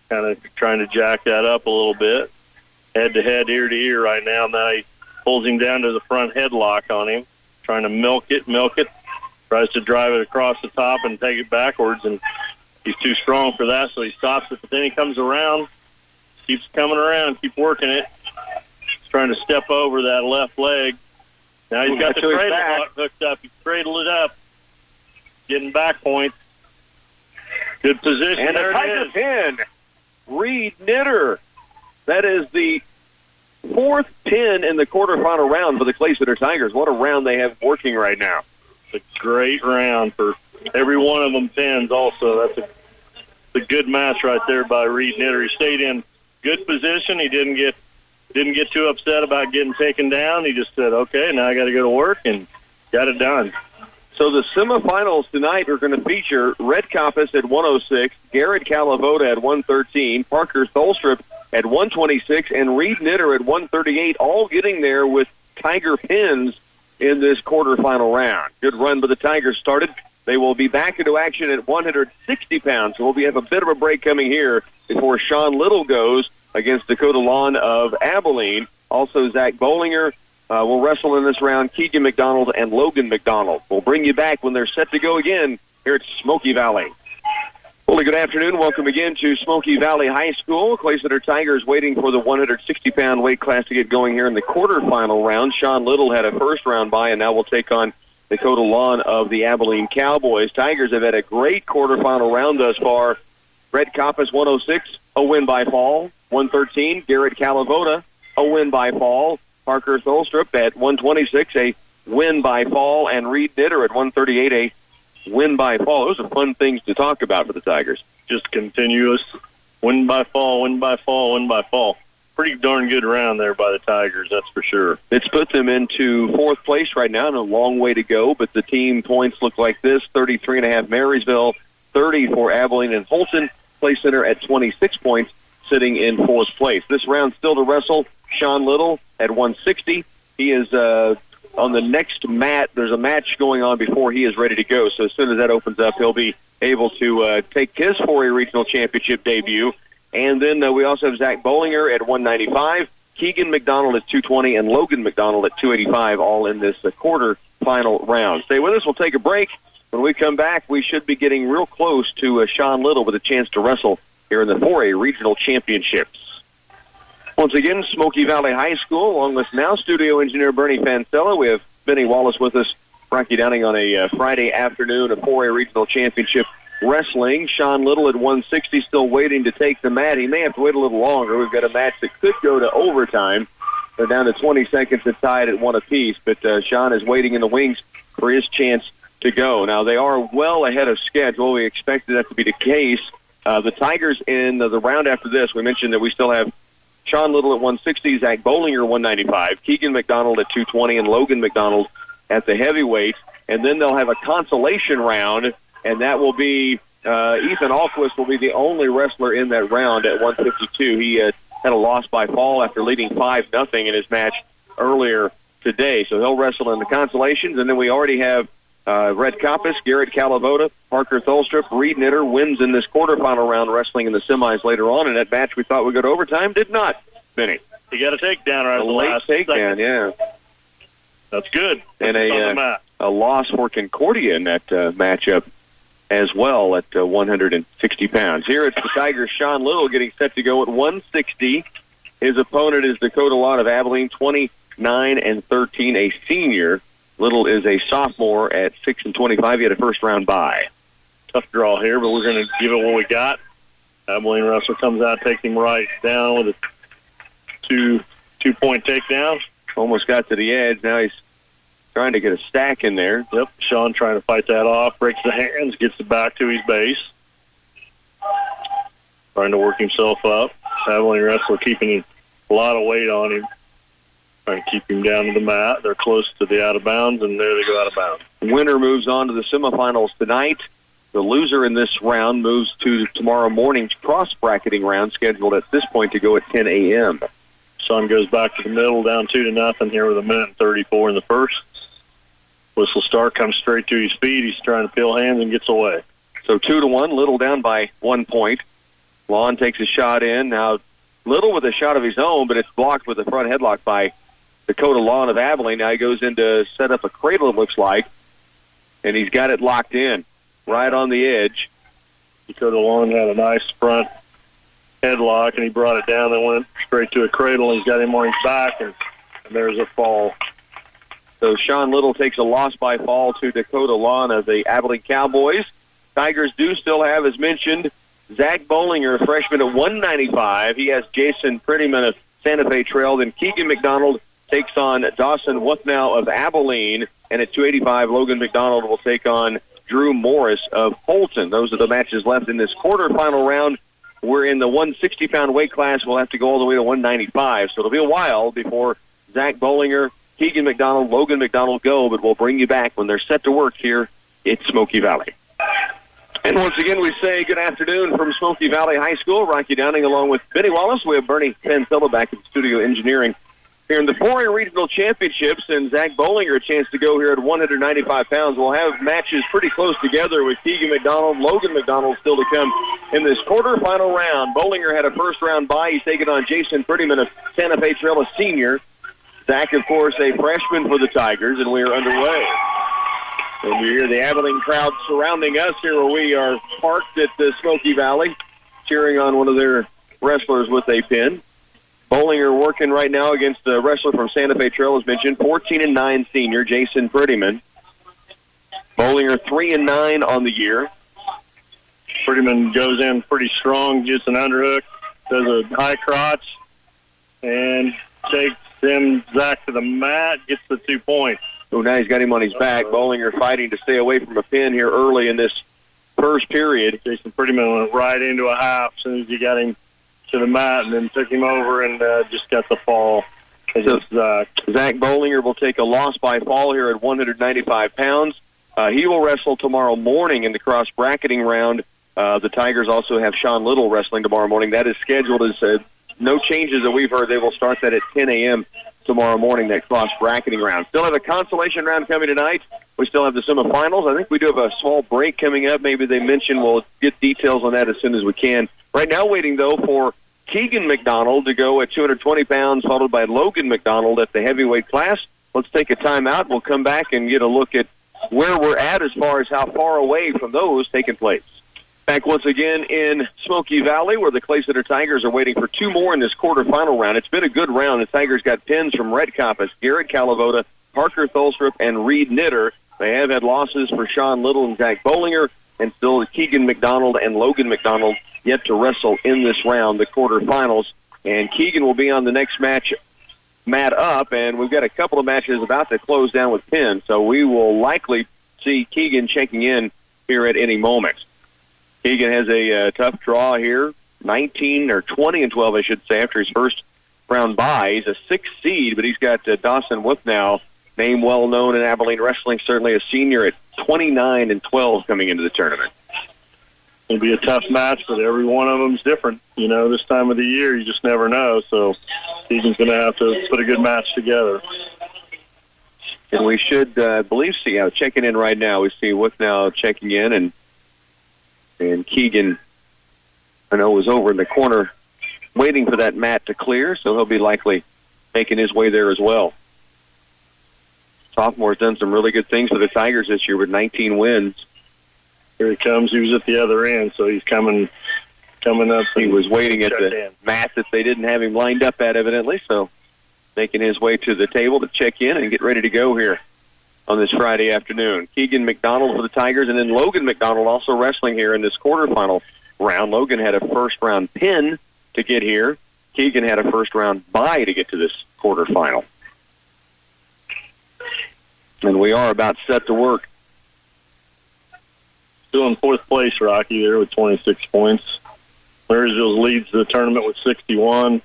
kind of trying to jack that up a little bit. Head-to-head, ear-to-ear right now. Now he pulls him down to the front headlock on him, trying to milk it. Tries to drive it across the top and take it backwards, and he's too strong for that, so he stops it. But then he comes around, keeps coming around, keep working it. He's trying to step over that left leg. Now he's got the cradle hooked up. He's cradled it up, getting back points. Good position. And a Tiger pin. Reed Knitter. That is the fourth pin in the quarterfinal round for the Clay Center Tigers. What a round they have working right now. It's a great round for every one of them pins also. That's a good match right there by Reed Knitter. He stayed in good position. He didn't get too upset about getting taken down. He just said, okay, now I got to go to work, and got it done. So the semifinals tonight are going to feature Red Coppice at 106, Garrett Calavoda at 113, Parker Tholstrup at 126, and Reed Knitter at 138, all getting there with Tiger pins in this quarterfinal round. Good run by the Tigers started. They will be back into action at 160 pounds. So we'll have a bit of a break coming here before Sean Little goes against Dakota Lawn of Abilene. Also, Zach Bollinger will wrestle in this round, Keegan McDonald and Logan McDonald. We'll bring you back when they're set to go again here at Smoky Valley. Well, good afternoon. Welcome again to Smoky Valley High School. Clay Center Tigers waiting for the 160-pound weight class to get going here in the quarterfinal round. Sean Little had a first-round bye, and now we'll take on Dakota Lawn of the Abilene Cowboys. Tigers have had a great quarterfinal round thus far. Red Coppice 106, a win by fall. 113, Garrett Calavoda, a win by fall. Parker Tholstrup at 126, a win by fall. And Reed Knitter at 138, a win by fall. Those are fun things to talk about for the Tigers. Just continuous win by fall, win by fall, win by fall. Pretty darn good round there by the Tigers, that's for sure. It's put them into fourth place right now, and a long way to go, but the team points look like this: 33.5 Marysville, 30 for Abilene and Holton. Clay Center at 26 points, sitting in fourth place. This round still to wrestle, Sean Little at 160. He is on the next mat. There's a match going on before he is ready to go. So as soon as that opens up, he'll be able to take his 4A regional championship debut. And then we also have Zach Bollinger at 195, Keegan McDonald at 220, and Logan McDonald at 285, all in this quarter-final round. Stay with us. We'll take a break. When we come back, we should be getting real close to Sean Little with a chance to wrestle here in the 4A regional championships. Once again, Smoky Valley High School, along with now studio engineer Bernie Fancella. We have Benny Wallace with us, Rocky Downing on a Friday afternoon of 4A regional championship wrestling. Sean Little at 160, still waiting to take the mat. He may have to wait a little longer. We've got a match that could go to overtime. They're down to 20 seconds and tied at one apiece, but Sean is waiting in the wings for his chance to go. Now, they are well ahead of schedule. We expected that to be the case. The Tigers in the round after this, we mentioned that we still have Sean Little at 160, Zach Bollinger 195, Keegan McDonald at 220, and Logan McDonald at the heavyweight. And then they'll have a consolation round, and that will be Ethan Alquist will be the only wrestler in that round at 152. He had a loss by fall after leading 5-0 in his match earlier today. So he'll wrestle in the consolations. And then we already have Red Coppice, Garrett Calavoda, Parker Tholstrup, Reed Knitter wins in this quarterfinal round, wrestling in the semis later on. And that match we thought would go to overtime did not finish. He got a takedown right at the last takedown, yeah. That's good. And a loss for Concordia in that matchup as well at 160 pounds. Here it's the Tigers' Sean Little getting set to go at 160. His opponent is Dakota Lawn of Abilene, 29-13, a senior. Little is a sophomore at 6-25. He had a first-round bye. Tough draw here, but we're going to give it what we got. Abilene wrestler comes out, takes him right down with a two-point takedown. Almost got to the edge. Now he's trying to get a stack in there. Yep, Sean trying to fight that off, breaks the hands, gets it back to his base. Trying to work himself up. Abilene wrestler keeping a lot of weight on him. Trying to keep him down to the mat. They're close to the out of bounds, and there they go out of bounds. Winner moves on to the semifinals tonight. The loser in this round moves to tomorrow morning's cross-bracketing round, scheduled at this point to go at 10 a.m. Sean goes back to the middle, down 2-0 here with 1:34 in the first. Whistle start, comes straight to his feet. He's trying to peel hands and gets away. So 2-1, Little down by 1 point. Lawn takes a shot in. Now Little with a shot of his own, but it's blocked with a front headlock by Dakota Lawn of Abilene. Now he goes in to set up a cradle, it looks like, and he's got it locked in right on the edge. Dakota Lawn had a nice front headlock, and he brought it down and went straight to a cradle, and he's got him on his back, and there's a fall. So Sean Little takes a loss by fall to Dakota Lawn of the Abilene Cowboys. Tigers do still have, as mentioned, Zach Bollinger, a freshman at 195. He has Jason Prettyman of Santa Fe Trail. Then Keegan McDonald takes on Dawson Wuthnow of Abilene. And at 285, Logan McDonald will take on Drew Morris of Holton. Those are the matches left in this quarterfinal round. We're in the 160-pound weight class. We'll have to go all the way to 195. So it'll be a while before Zach Bollinger, Keegan McDonald, Logan McDonald go, but we'll bring you back when they're set to work here at Smoky Valley. And once again, we say good afternoon from Smoky Valley High School. Rocky Downing along with Benny Wallace. We have Bernie Pansella back at Studio Engineering here in the 4A Regional Championships, and Zach Bollinger a chance to go here at 195 pounds. We'll have matches pretty close together with Keegan McDonald, Logan McDonald still to come in this quarterfinal round. Bollinger had a first-round bye. He's taking on Jason Prettyman of Santa Fe Trail, a senior. Zach, of course, a freshman for the Tigers, and we are underway. And you hear the Abilene crowd surrounding us here where we are parked at the Smoky Valley, cheering on one of their wrestlers with a pin. Bollinger working right now against the wrestler from Santa Fe Trail, as mentioned, 14-9 senior, Jason Prettyman. Bollinger 3-9 on the year. Prettyman goes in pretty strong, gets an underhook, does a high crotch, and takes Zach to the mat, gets the 2 points. So now he's got him on his back. Bollinger fighting to stay away from a pin here early in this first period. Jason Prettyman went right into a half as soon as he got him to the mat, and then took him over and just got the fall. So Zach Bollinger will take a loss by fall here at 195 pounds. He will wrestle tomorrow morning in the cross-bracketing round. The Tigers also have Sean Little wrestling tomorrow morning. That is scheduled as no changes that we've heard. They will start that at 10 a.m. tomorrow morning, that cross-bracketing round. Still have a consolation round coming tonight. We still have the semifinals. I think we do have a small break coming up. Maybe they mentioned we'll get details on that as soon as we can. Right now waiting, though, for Keegan McDonald to go at 220 pounds, followed by Logan McDonald at the heavyweight class. Let's take a timeout. We'll come back and get a look at where we're at as far as how far away from those taking place. Back once again in Smoky Valley, where the Clay Center Tigers are waiting for two more in this quarterfinal round. It's been a good round. The Tigers got pins from Red Compass, Garrett Calavoda, Parker Tholstrup, and Reed Knitter. They have had losses for Sean Little and Zach Bollinger, and still Keegan McDonald and Logan McDonald yet to wrestle in this round, the quarterfinals. And Keegan will be on the next match, mat up, and we've got a couple of matches about to close down with pins, so we will likely see Keegan checking in here at any moment. Keegan has a tough draw here, 20-12, I should say, after his first round bye. He's a 6th seed, but he's got Dawson Wuthnow, name well known in Abilene wrestling, certainly a senior at 29-12 coming into the tournament. It'll be a tough match, but every one of them's different. You know, this time of the year, you just never know. So Keegan's going to have to put a good match together. And we should, believe, see checking in right now. We see Wuthnow checking in, and Keegan, I know, was over in the corner waiting for that mat to clear, so he'll be likely making his way there as well. Sophomore's done some really good things for the Tigers this year with 19 wins. Here he comes. He was at the other end, so he's coming up. He was waiting at the in. mat that they didn't have him lined up at, evidently, so making his way to the table to check in and get ready to go here on this Friday afternoon. Keegan McDonald for the Tigers, and then Logan McDonald also wrestling here in this quarterfinal round. Logan had a first-round pin to get here. Keegan had a first-round bye to get to this quarterfinal. And we are about set to work. Still in fourth place, Rocky, there with 26 points. Marysville leads the tournament with 61,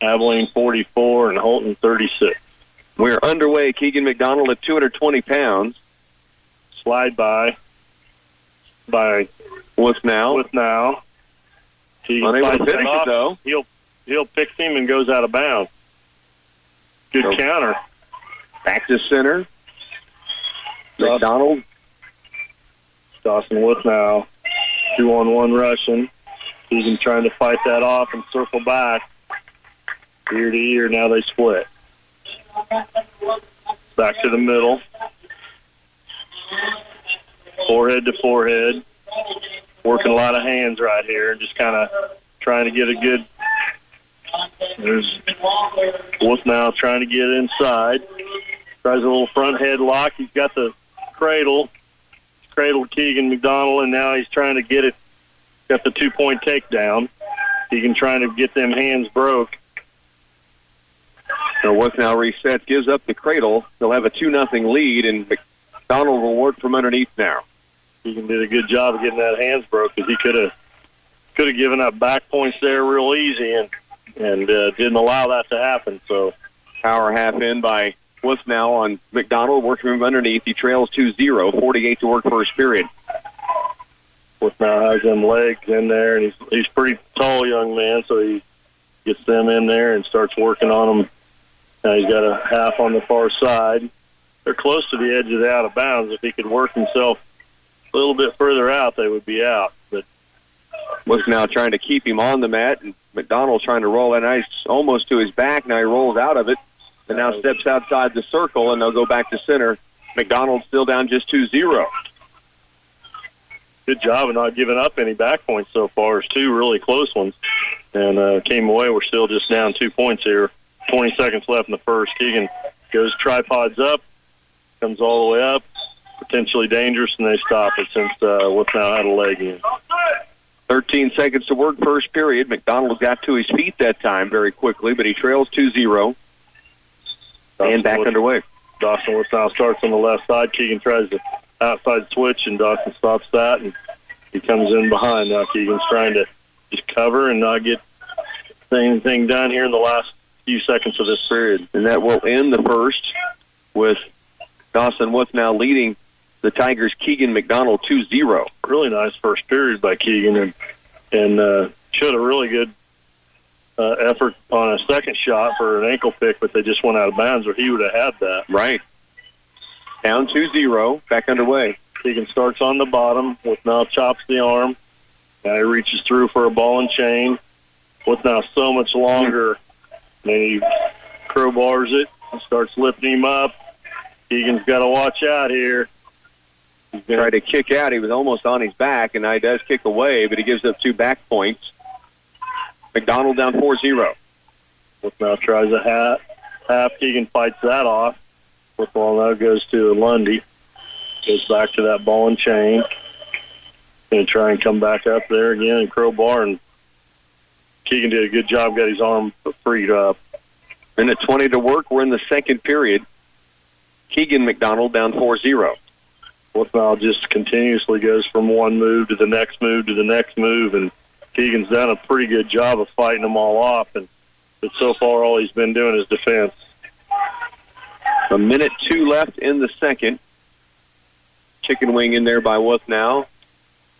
Abilene 44, and Holton 36. We're underway. Keegan McDonald at 220 pounds. Slide by What's now? Keegan Unable to fights finish off. it, though. He'll pick him and goes out of bounds. Good counter. Back to center. McDonald. Dawson with now. 2-on-1 rushing. Keegan trying to fight that off and circle back. Ear to ear, now they split. Back to the middle. Forehead to forehead. Working a lot of hands right here. Just kind of trying to get a good... There's Wolf now trying to get inside. Tries a little front headlock. He's got the cradle. Cradled Keegan McDonald, and now he's trying to get it. Got the 2-point takedown. Keegan trying to get them hands broke. So Wolf now resets, gives up the cradle. They'll have a 2-0 lead, and McDonald will work from underneath now. Keegan did a good job of getting that hands broke because he could have given up back points there real easy and didn't allow that to happen. So power half in by Wolf now on McDonald, working from underneath. He trails 2-0, 48 to work first period. Wolf now has them legs in there, and he's pretty tall young man, so he gets them in there and starts working on them. Now he's got a half on the far side. They're close to the edge of the out of bounds. If he could work himself a little bit further out, they would be out. But Wolf now trying to keep him on the mat, and McDonald trying to roll that ice almost to his back. Now he rolls out of it and now steps outside the circle, and they'll go back to center. McDonald still down just 2-0. Good job of not giving up any back points so far. There's two really close ones, and came away. We're still just down 2 points here. 20 seconds left in the first. Keegan goes tripods up, comes all the way up, potentially dangerous, and they stop it since Wolf now had a leg in. 13 seconds to work first period. McDonald got to his feet that time very quickly, but he trails 2-0. And back underway. Dawson Wolf now starts on the left side. Keegan tries to outside switch, and Dawson stops that, and he comes in behind. Now Keegan's trying to just cover and not get anything done here in the last few seconds of this period. And that will end the first with Dawson Wolf now leading the Tigers' Keegan McDonald 2-0. Really nice first period by Keegan, and showed a really good effort on a second shot for an ankle pick, but they just went out of bounds, or he would have had that. Right. Down 2-0, back underway. Keegan starts on the bottom. With now chops the arm. Now he reaches through for a ball and chain. With now so much longer. Then he crowbars it and starts lifting him up. Keegan's got to watch out here. He's tried to kick out. He was almost on his back, and now he does kick away, but he gives up 2 back points. McDonald down 4-0. With now tries a half. Keegan fights that off. Football now goes to Lundy. Goes back to that ball and chain. Going to try and come back up there again and crowbar, and Keegan did a good job, got his arm freed up. Minute 20 to work. We're in the second period. Keegan McDonald down 4-0. Wolfmile just continuously goes from one move to the next move to the next move, and Keegan's done a pretty good job of fighting them all off, but so far all he's been doing is defense. A minute 2 left in the second. Chicken wing in there by Wolf now.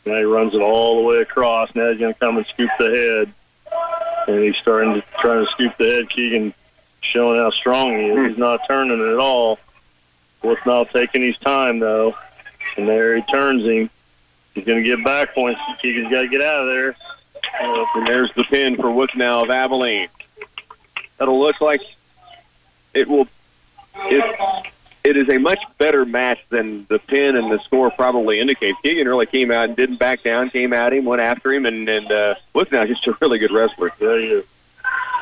Now he runs it all the way across. Now he's going to come and scoop the head. And he's trying to scoop the head. Keegan showing how strong he is. He's not turning it at all. Wolf now taking his time, though. And there he turns him. He's going to get back points. Keegan's got to get out of there. And there's the pin for Wolf now of Abilene. That'll look like it will. it is a much better match than the pin and the score probably indicates. Keegan really came out and didn't back down, came at him, went after him, and look now, just a really good wrestler. Yeah, he is.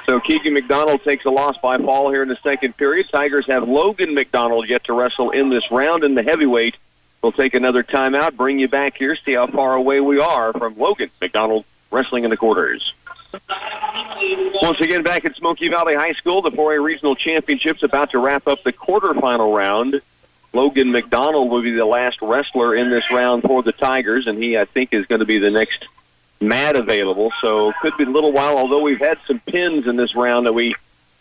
So Keegan McDonald takes a loss by fall here in the second period. Tigers have Logan McDonald yet to wrestle in this round in the heavyweight. We'll take another timeout, bring you back here, see how far away we are from Logan McDonald wrestling in the quarters. Once again, back at Smoky Valley High School, the 4A Regional Championships about to wrap up the quarterfinal round. Logan McDonald will be the last wrestler in this round for the Tigers, and he, I think, is going to be the next mat available. So could be a little while, although we've had some pins in this round that we,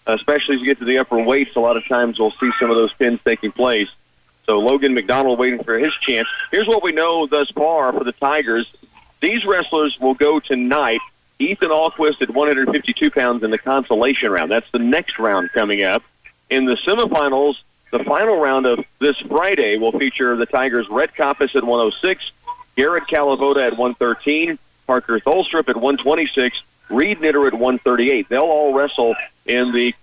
especially as you get to the upper weights, a lot of times we'll see some of those pins taking place. So Logan McDonald waiting for his chance. Here's what we know thus far for the Tigers. These wrestlers will go tonight. Ethan Alquist at 152 pounds in the consolation round. That's the next round coming up. In the semifinals, the final round of this Friday will feature the Tigers' Rhett Coppice at 106, Garrett Calavoda at 113, Parker Tholstrup at 126, Reed Knitter at 138. They'll all wrestle in the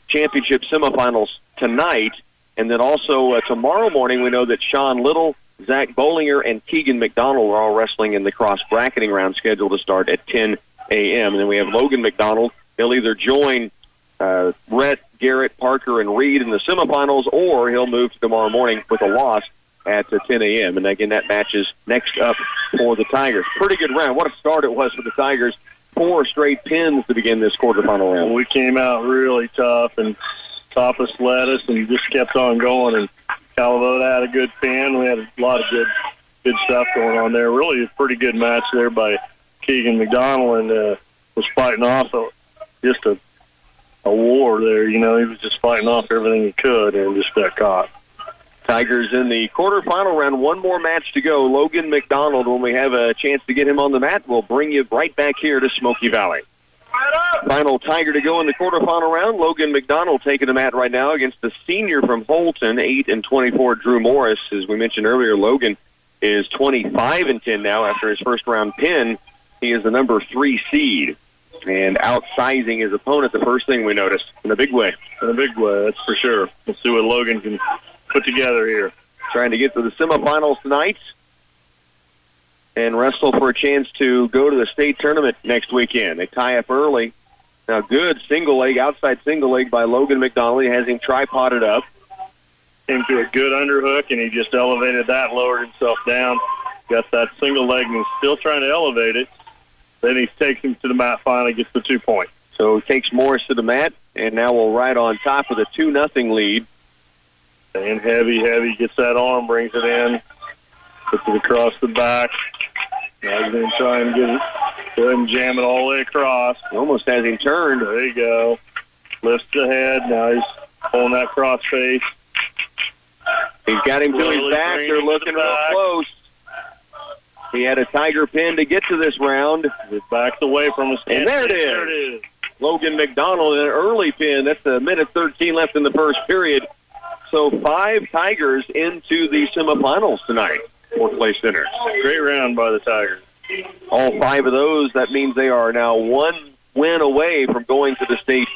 championship semifinals tonight. And then also tomorrow morning, we know that Sean Little, Zach Bollinger, and Keegan McDonald are all wrestling in the cross-bracketing round scheduled to start at 10 a.m. And then we have Logan McDonald. He'll either join Rhett, Garrett, Parker, and Reed in the semifinals, or he'll move to tomorrow morning with a loss at 10 a.m. And again, that match is next up for the Tigers. Pretty good round. What a start it was for the Tigers. 4 straight pins to begin this quarterfinal round. We came out really tough, and Coppice led us and just kept on going. And Calavoda had a good pin. We had a lot of good stuff going on there. Really a pretty good match there by Keegan McDonald, and was fighting off just a war there. You know, he was just fighting off everything he could and just got caught. Tigers in the quarterfinal round. One more match to go. Logan McDonald, when we have a chance to get him on the mat, we'll bring you right back here to Smoky Valley. Final Tiger to go in the quarterfinal round. Logan McDonald taking the mat right now against the senior from Holton, 8-24, Drew Morris. As we mentioned earlier, Logan is 25-10 now after his first round pin. He is the number 3 seed and outsizing his opponent, the first thing we noticed, in a big way. In a big way, that's for sure. Let's see what Logan can put together here. Trying to get to the semifinals tonight and wrestle for a chance to go to the state tournament next weekend. They tie up early. Now, good single leg, outside single leg by Logan McDonald. He has him tripoded up. Came to a good underhook, and he just elevated that, lowered himself down. Got that single leg, and he's still trying to elevate it. Then he takes him to the mat, finally gets the 2 point. So he takes Morris to the mat, and now we'll ride on top with a 2-0 lead. And heavy, gets that arm, brings it in, puts it across the back. Now he's going to try and get it, go ahead and jam it all the way across. Almost has him turned. There you go. Lifts the head. Now he's pulling that cross face. He's got him to his back. They're looking real close. He had a Tiger pin to get to this round. It backs away from us. And there it is. There it is. Logan McDonald in an early pin. That's a minute 13 left in the first period. So 5 Tigers into the semifinals tonight for Clay Center. Great round by the Tigers. All 5 of those, that means they are now 1 win away from going to the state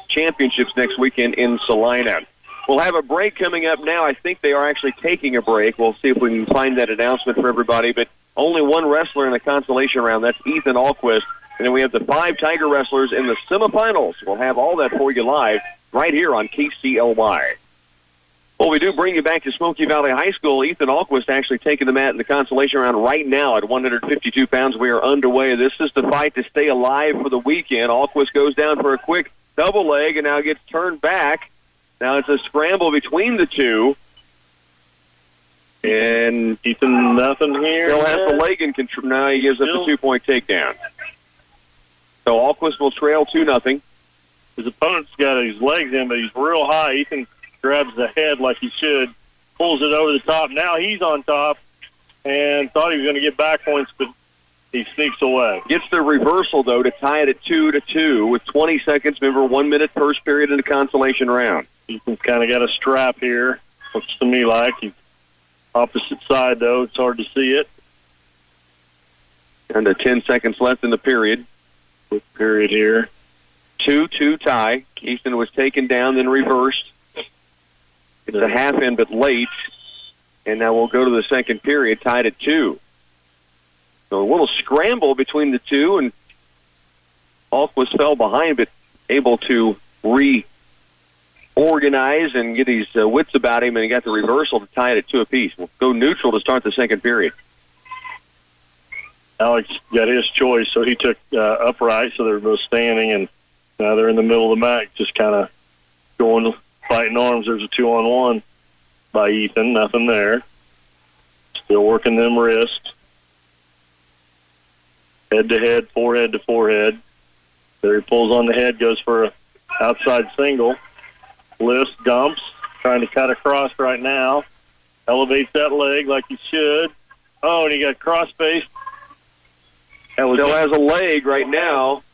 championships next weekend in Salina. We'll have a break coming up now. I think they are actually taking a break. We'll see if we can find that announcement for everybody. But only 1 wrestler in the consolation round. That's Ethan Alquist. And then we have the 5 Tiger wrestlers in the semifinals. We'll have all that for you live right here on KCLY. Well, we do bring you back to Smoky Valley High School. Ethan Alquist actually taking the mat in the consolation round right now at 152 pounds. We are underway. This is the fight to stay alive for the weekend. Alquist goes down for a quick double leg and now gets turned back. Now it's a scramble between the two. And Ethan, nothing here. Still has the leg in control. Now he gives up the 2-point takedown. So Alquist will trail 2-0. His opponent's got his legs in, but he's real high. Ethan grabs the head like he should, pulls it over the top. Now he's on top and thought he was going to get back points, but he sneaks away. Gets the reversal, though, to tie it at 2-2 with 20 seconds. Remember, 1 minute first period in the consolation round. Ethan's kind of got a strap here. Looks to me like he's opposite side, though. It's hard to see it. And 10 seconds left in the period. Quick period here. 2-2 tie. Keystone was taken down, then reversed. It's a half in, but late. And now we'll go to the second period, tied at 2. So a little scramble between the two, and Alquist fell behind, but able to reorganize and get his wits about him, and he got the reversal to tie it at 2 apiece. We'll go neutral to start the second period. Alex got his choice, so he took upright, so they're both standing, and now they're in the middle of the mat, just kind of going, fighting arms. There's a 2-on-1 by Ethan, nothing there. Still working them wrists. Head-to-head, forehead-to-forehead. There he pulls on the head, goes for an outside single. Lifts, dumps, trying to cut across right now. Elevates that leg like he should. Oh, and he got cross-faced. Still has a leg right now.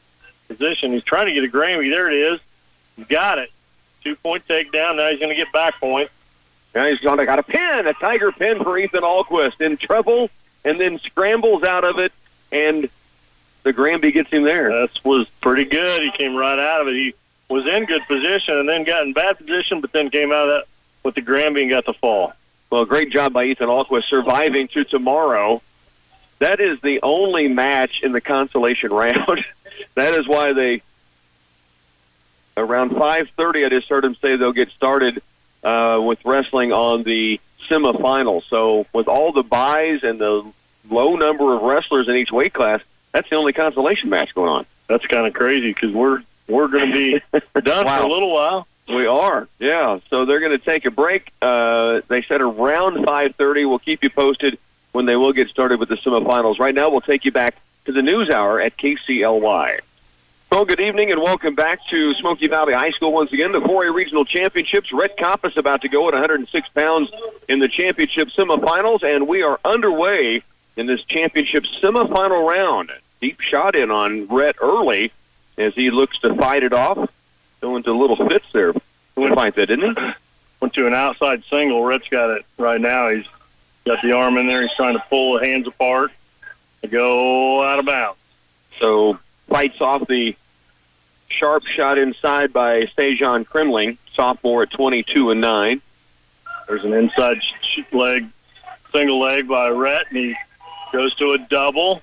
Position. He's trying to get a Grammy. There it is. He's got it. 2-point takedown. Now he's going to get back point. Now he's got a pin, a Tiger pin for Ethan Alquist. In trouble, and then scrambles out of it, and the Granby gets him there. That was pretty good. He came right out of it. He was in good position and then got in bad position, but then came out of that with the Granby and got the fall. Well, great job by Ethan Alquist surviving to tomorrow. That is the only match in the consolation round. That is why they, around 5:30, I just heard him say they'll get started with wrestling on the semifinals. So with all the buys and the low number of wrestlers in each weight class, that's the only consolation match going on. That's kind of crazy because we're going to be done Wow. for a little while. We are, yeah. So they're going to take a break. They said around 5:30. We'll keep you posted when they will get started with the semifinals. Right now, we'll take you back to the news hour at KCLY. Well, good evening and welcome back to Smoky Valley High School once again. The 4A Regional Championships. Red Compass about to go at 106 pounds in the championship semifinals, and we are underway in this championship semifinal round. Deep shot in on Rhett early as he looks to fight it off. Going to little fits there. Went fight that, didn't he? Went to an outside single. Rhett's got it right now. He's got the arm in there. He's trying to pull the hands apart and go out of bounds. So fights off the sharp shot inside by Stajan Kremling, sophomore at 22-9. There's an inside leg, single leg by Rhett, and he goes to a double.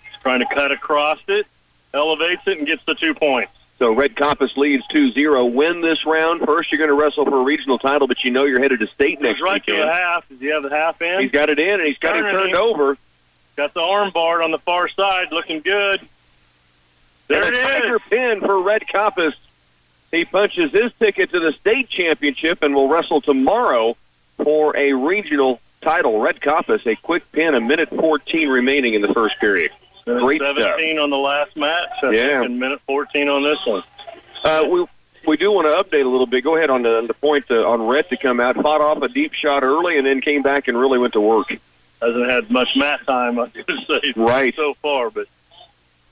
He's trying to cut across it, elevates it, and gets the 2 points. So Red Compass leads 2-0. Win this round. First, you're going to wrestle for a regional title, but you know you're headed to state next He's right weekend. to a half. Does he have the half in? He's got it in, and he's got him turned over. Got the arm barred on the far side, looking good. There it is. Tiger pin for Red Compass. He punches his ticket to the state championship and will wrestle tomorrow for a regional title. Red Compass, a quick pin, 1:14 remaining in the first period. Great 17 stuff. on the last match. Yeah. And 1:14 on this one. We do want to update a little bit. Go ahead on the point on Rhett to come out. Fought off a deep shot early and then came back and really went to work. Hasn't had much mat time, I could say, Right. so far, but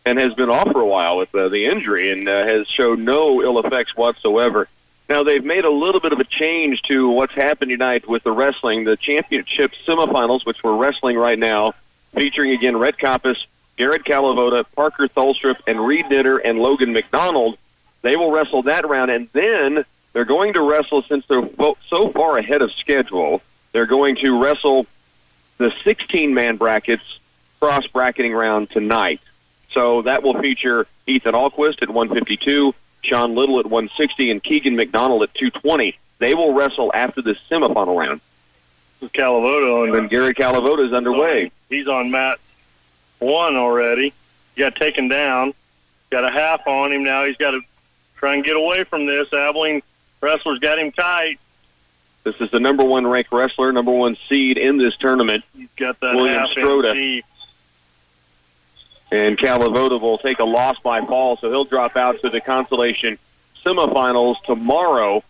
And has been off for a while with the injury and has showed no ill effects whatsoever. Now, they've made a little bit of a change to what's happened tonight with the wrestling. The championship semifinals, which we're wrestling right now, featuring again Red Compass, Garrett Calavoda, Parker Tholstrup, and Reed Knitter and Logan McDonald. They will wrestle that round, and then they're going to wrestle, since they're so far ahead of schedule, they're going to wrestle the 16-man brackets cross-bracketing round tonight. So that will feature Ethan Alquist at 152, Sean Little at 160, and Keegan McDonald at 220. They will wrestle after the semifinal round. this is Calavoda. And Gary Calavoda is underway. He's on mat 1 already. He got taken down. Got a half on him now. He's got to try and get away from this. Abilene wrestlers got him tight. This is the number 1 ranked wrestler, number 1 seed in this tournament. He's got that William half Stroda. in deep. And Calavoda will take a loss by fall, so he'll drop out to the consolation semifinals tomorrow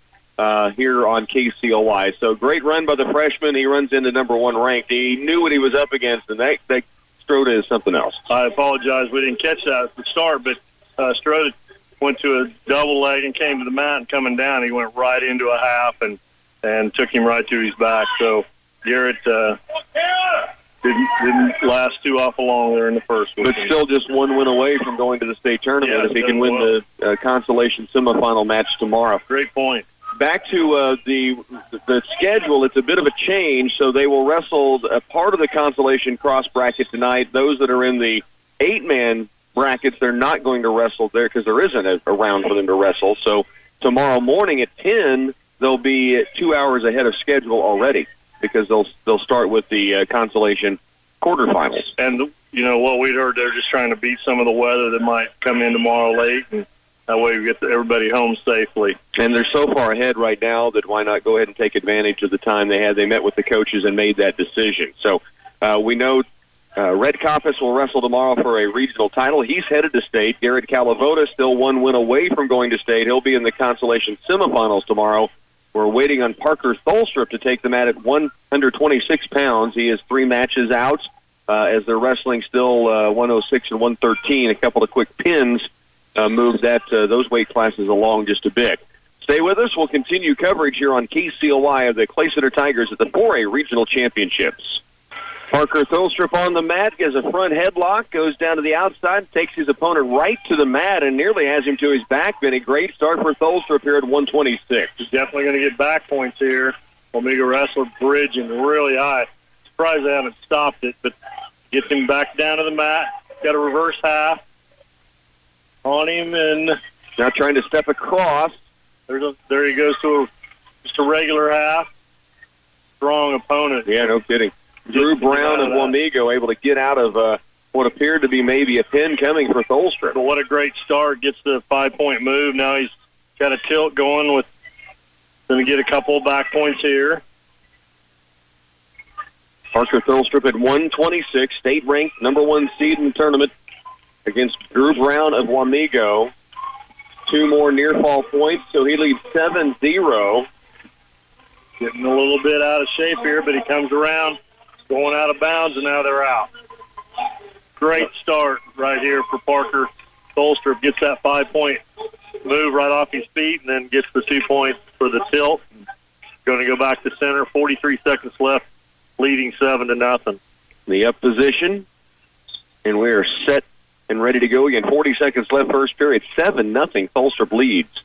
here on KCLY. So great run by the freshman. He runs into number 1 ranked. He knew what he was up against, and that Stroda is something else. I apologize. We didn't catch that at the start, but Stroda went to a double leg and came to the mat, and coming down, he went right into a half and took him right to his back. So Garrett didn't last too awful long there in the first one. But still just 1 win away from going to the state tournament if he can win the consolation semifinal match tomorrow. Great point. back to the schedule, it's a bit of a change. So they will wrestle a part of the consolation cross bracket tonight. Those that are in the 8-man brackets, they're not going to wrestle there because there isn't a round for them to wrestle. So tomorrow morning at 10, they'll be 2 hours ahead of schedule already because they'll start with the consolation quarterfinals. And you know what we'd heard, they're just trying to beat some of the weather that might come in tomorrow late, and that way we get everybody home safely. And they're so far ahead right now that why not go ahead and take advantage of the time they had. They met with the coaches and made that decision. So we know Red Coppice will wrestle tomorrow for a regional title. He's headed to state. Garrett Calavota still one win away from going to state. He'll be in the consolation semifinals tomorrow. We're waiting on Parker Tholstrup to take the mat at 126 pounds. He is 3 matches out as they're wrestling still 106 and 113. A couple of quick pins moved those weight classes along just a bit. Stay with us. We'll continue coverage here on KCLY of the Clay Center Tigers at the 4A Regional Championships. Parker Tholstrup on the mat, gets a front headlock, goes down to the outside, takes his opponent right to the mat, and nearly has him to his back. Been a great start for Tholstrup here at 126. He's definitely going to get back points here. Omega wrestler bridging really high. Surprised they haven't stopped it, but gets him back down to the mat. Got a reverse half on him, and now trying to step across. There he goes to just a regular half. Strong opponent. Yeah, no kidding. Drew Brown of Wamego able to get out of what appeared to be maybe a pin coming for Tholstrup. But what a great start. Gets the 5-point move. Now he's got a tilt going with going to get a couple of back points here. Parker Tholstrup at 126, state-ranked #1 seed in the tournament against Drew Brown of Wamego. 2 more near-fall points, so he leads 7-0. Getting a little bit out of shape here, but he comes around, going out of bounds, and now they're out. Great start right here for Parker Tholstrup. Gets that 5-point move right off his feet, and then gets the 2 points for the tilt. Going to go back to center. 43 seconds left, leading 7-0. The up position, and we are set and ready to go again. 40 seconds left, first period. 7-0. Tholstrup leads.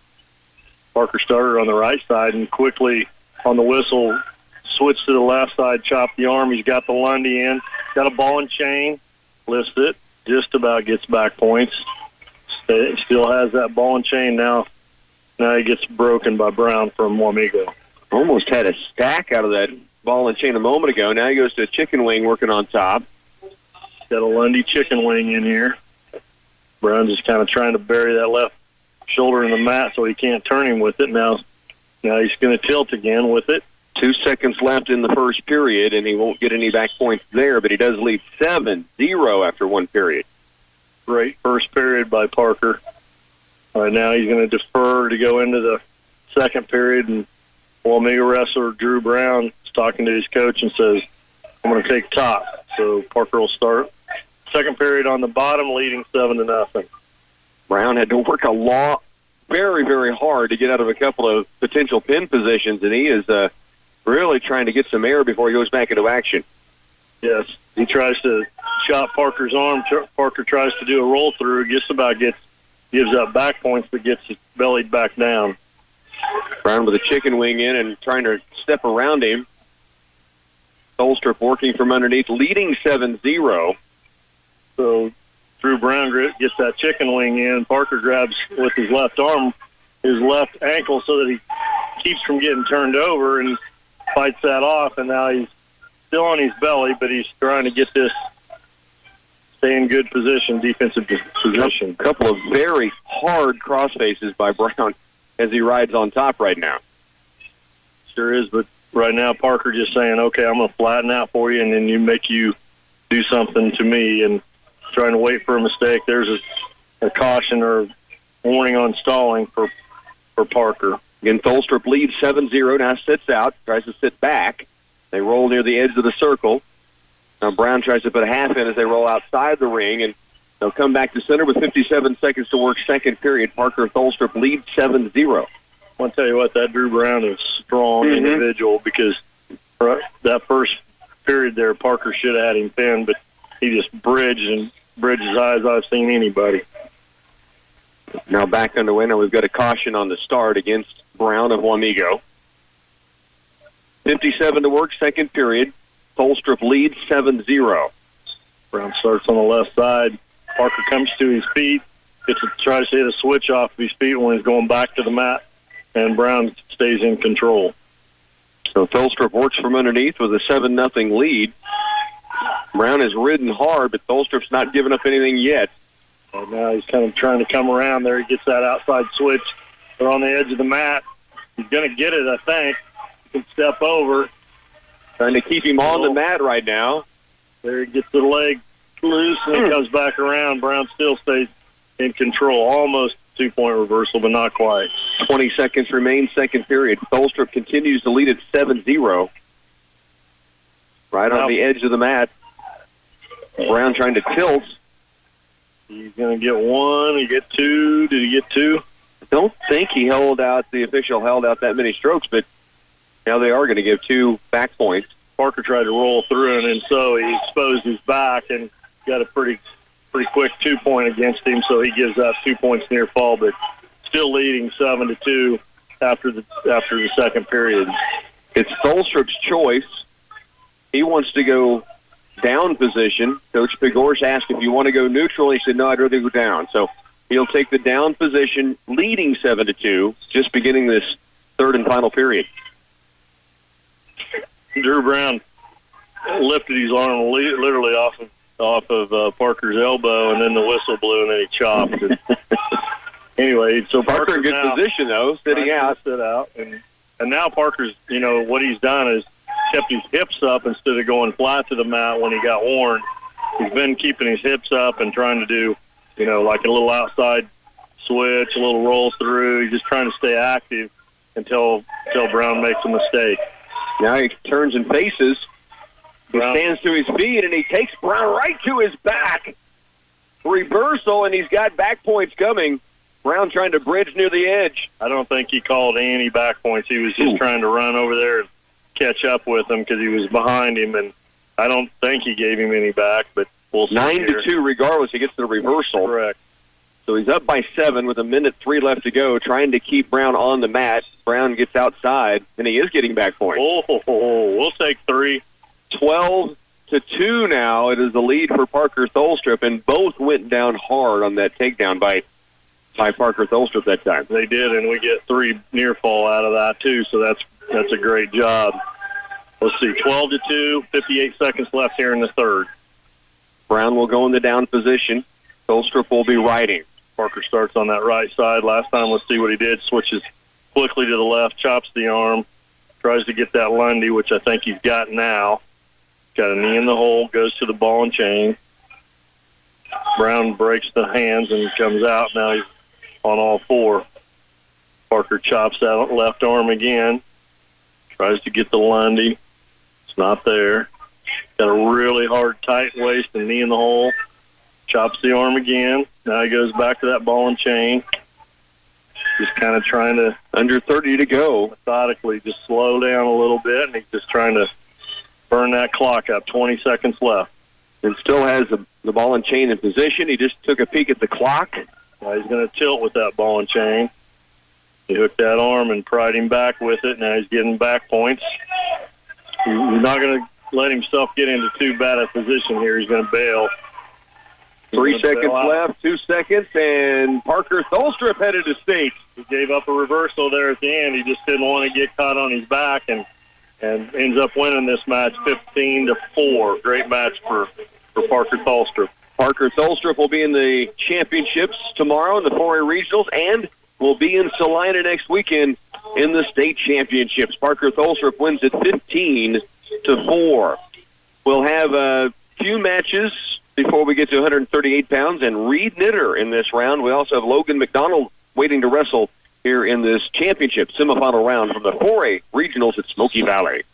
Parker started on the right side and quickly on the whistle switched to the left side, chopped the arm. He's got the Lundy in, got a ball and chain, lifts it, just about gets back points. Still has that ball and chain now. Now he gets broken by Brown from Wamego. Almost had a stack out of that ball and chain a moment ago. Now he goes to a chicken wing working on top. Got a Lundy chicken wing in here. Brown just kind of trying to bury that left shoulder in the mat so he can't turn him with it. Now he's going to tilt again with it. 2 seconds left in the first period, and he won't get any back points there, but he does lead 7-0 after 1 period. Great first period by Parker. All right, now he's going to defer to go into the second period, and Wamego wrestler Drew Brown is talking to his coach and says, I'm going to take top. So Parker will start. Second period on the bottom, leading 7-0. Brown had to work a lot, very, very hard to get out of a couple of potential pin positions, and he is really trying to get some air before he goes back into action. Yes, he tries to chop Parker's arm. Parker tries to do a roll through. Just about gives up back points, but gets his bellied back down. Brown with a chicken wing in and trying to step around him. Tholstrup working from underneath, leading 7-0. So Drew Brown gets that chicken wing in. Parker grabs with his left arm, his left ankle, so that he keeps from getting turned over and fights that off. And now he's still on his belly, but he's trying to get this, stay in good position, defensive position. A couple of very hard cross faces by Brown as he rides on top right now. Sure is, but right now Parker just saying, okay, I'm going to flatten out for you, and then you do something to me, and trying to wait for a mistake. There's a caution or warning on stalling for Parker. Again, Tholstrup leads 7-0, now sits out, tries to sit back. They roll near the edge of the circle. Now Brown tries to put a half in as they roll outside the ring, and they'll come back to center with 57 seconds to work second period. Parker Tholstrup leads 7-0. I want to tell you what, that Drew Brown is a strong individual, because that first period there, Parker should have had him pinned, but he just bridged as high as I've seen anybody. Now back underway. Now we've got a caution on the start against Brown of Wamego. 57 to work, second period. Tholstrup leads 7-0. Brown starts on the left side. Parker comes to his feet, tries to hit a switch off of his feet when he's going back to the mat, and Brown stays in control. So Tholstrup works from underneath with a 7-0 lead. Brown has ridden hard, but Tholstrup's not giving up anything yet. And now he's kind of trying to come around there. He gets that outside switch. They're on the edge of the mat. He's going to get it, I think. He can step over. Trying to keep him on the mat right now. There he gets the leg loose, and he comes back around. Brown still stays in control. Almost 2-point reversal, but not quite. 20 seconds remain, second period. Tholstrup continues to lead at 7-0. Right on the edge of the mat. Brown trying to tilt. He's going to get one. He get two. Did he get two? I don't think the official held out that many strokes, but now they are going to give 2 back points. Parker tried to roll through, and so he exposed his back and got a pretty quick 2-point against him, so he gives up 2 points near fall, but still leading 7-2 after the second period. It's Tholstrup's choice. He wants to go down position. Coach Pigorsz asked if you want to go neutral. He said, no, I'd rather go down. So he'll take the down position, leading 7-2, just beginning this third and final period. Drew Brown lifted his arm literally off of Parker's elbow, and then the whistle blew, and then he chopped. Anyway, so Parker in good position, though, sitting out. Sit out. And now Parker's, what he's done is kept his hips up instead of going flat to the mat when he got warned. He's been keeping his hips up and trying to do, like a little outside switch, a little roll through. He's just trying to stay active until Brown makes a mistake. Now he turns and faces. Brown. He stands to his feet, and he takes Brown right to his back. Reversal, and he's got back points coming. Brown trying to bridge near the edge. I don't think he called any back points. He was just trying to run over there and catch up with him because he was behind him, and I don't think he gave him any back, but we'll see. 9-2 regardless. He gets the reversal. Correct. So he's up by 7 with 1:03 left to go, trying to keep Brown on the mat. Brown gets outside, and he is getting back points. We'll take 3. 12-2 now. It is the lead for Parker Tholstrup, and both went down hard on that takedown by Parker Tholstrup that time. They did, and we get 3 near fall out of that too, so that's a great job. Let's see, 12-2, 58 seconds left here in the third. Brown will go in the down position. Tholstrup will be riding. Parker starts on that right side. Last time, let's see what he did. Switches quickly to the left, chops the arm, tries to get that Lundy, which I think he's got now. Got a knee in the hole, goes to the ball and chain. Brown breaks the hands and comes out. Now he's on all 4. Parker chops that left arm again. Tries to get the Lundy. It's not there. Got a really hard, tight waist and knee in the hole. Chops the arm again. Now he goes back to that ball and chain. Just kind of trying to, under 30 to go, methodically just slow down a little bit, and he's just trying to burn that clock up. 20 seconds left. And still has the ball and chain in position. He just took a peek at the clock. Now he's going to tilt with that ball and chain. He hooked that arm and pried him back with it. Now he's getting back points. He's not going to let himself get into too bad a position here. He's going to bail. 3 seconds left, 2 seconds, and Parker Tholstrup headed to state. He gave up a reversal there at the end. He just didn't want to get caught on his back, and ends up winning this match 15-4. Great match for Parker Tholstrup. Parker Tholstrup will be in the championships tomorrow in the 4A regionals, and will be in Salina next weekend in the state championships. Parker Tholstrup wins it 15-4. We'll have a few matches before we get to 138 pounds, and Reed Knitter in this round. We also have Logan McDonald waiting to wrestle here in this championship semifinal round from the 4A regionals at Smoky Valley.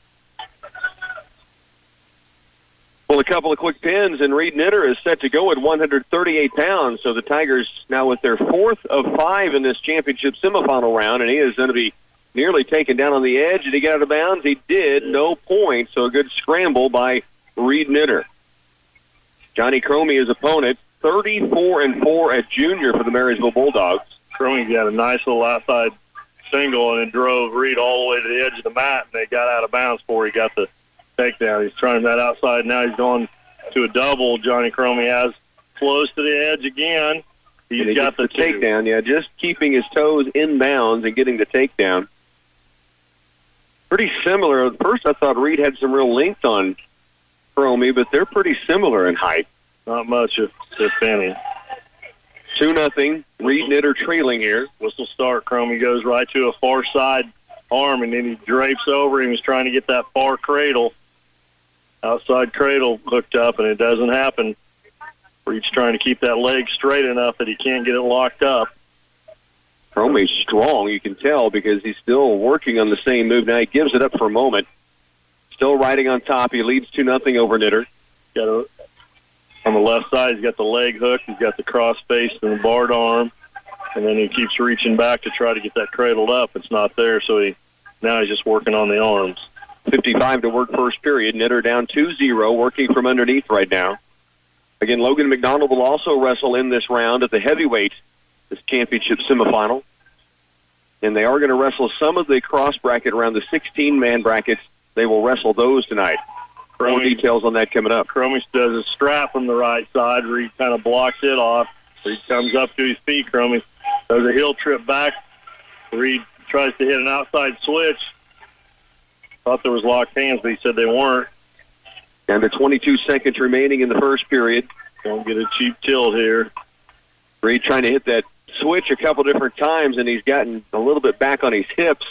Well, a couple of quick pins, and Reed Knitter is set to go at 138 pounds. So the Tigers now with their 4th of 5 in this championship semifinal round, and he is going to be nearly taken down on the edge. Did he get out of bounds? He did. No point. So a good scramble by Reed Knitter. Johnny Cromie, his opponent, 34-4 at junior for the Marysville Bulldogs. Cromie's got a nice little outside single, and it drove Reed all the way to the edge of the mat, and they got out of bounds before he got the takedown. He's trying that outside. Now he's going to a double. Johnny Cromie has close to the edge again. He's got the takedown. Yeah, just keeping his toes in bounds and getting the takedown. Pretty similar. At first, I thought Reed had some real length on Cromie, but they're pretty similar in height. Not much, if any. 2-0. Reed Knitter trailing here. Whistle start. Cromie goes right to a far side arm, and then he drapes over him. He's trying to get that far cradle, outside cradle hooked up, and it doesn't happen. Reed's trying to keep that leg straight enough that he can't get it locked up. Cromie's strong, you can tell, because he's still working on the same move. Now he gives it up for a moment. Still riding on top. He leads 2-0 over Knitter. On the left side, he's got the leg hook. He's got the cross face and the barred arm. And then he keeps reaching back to try to get that cradled up. It's not there, so now he's just working on the arms. 55 to work first period. Knitter down 2-0, working from underneath right now. Again, Logan McDonald will also wrestle in this round at the heavyweight, this championship semifinal. And they are going to wrestle some of the cross bracket around the 16-man brackets. They will wrestle those tonight. More details on that coming up. Cromie does a strap from the right side. Reed kind of blocks it off. Reed comes up to his feet. Cromie does a heel trip back. Reed tries to hit an outside switch. Thought there was locked hands, but he said they weren't. Down to 22 seconds remaining in the first period. Don't get a cheap tilt here. Reed trying to hit that switch a couple different times, and he's gotten a little bit back on his hips.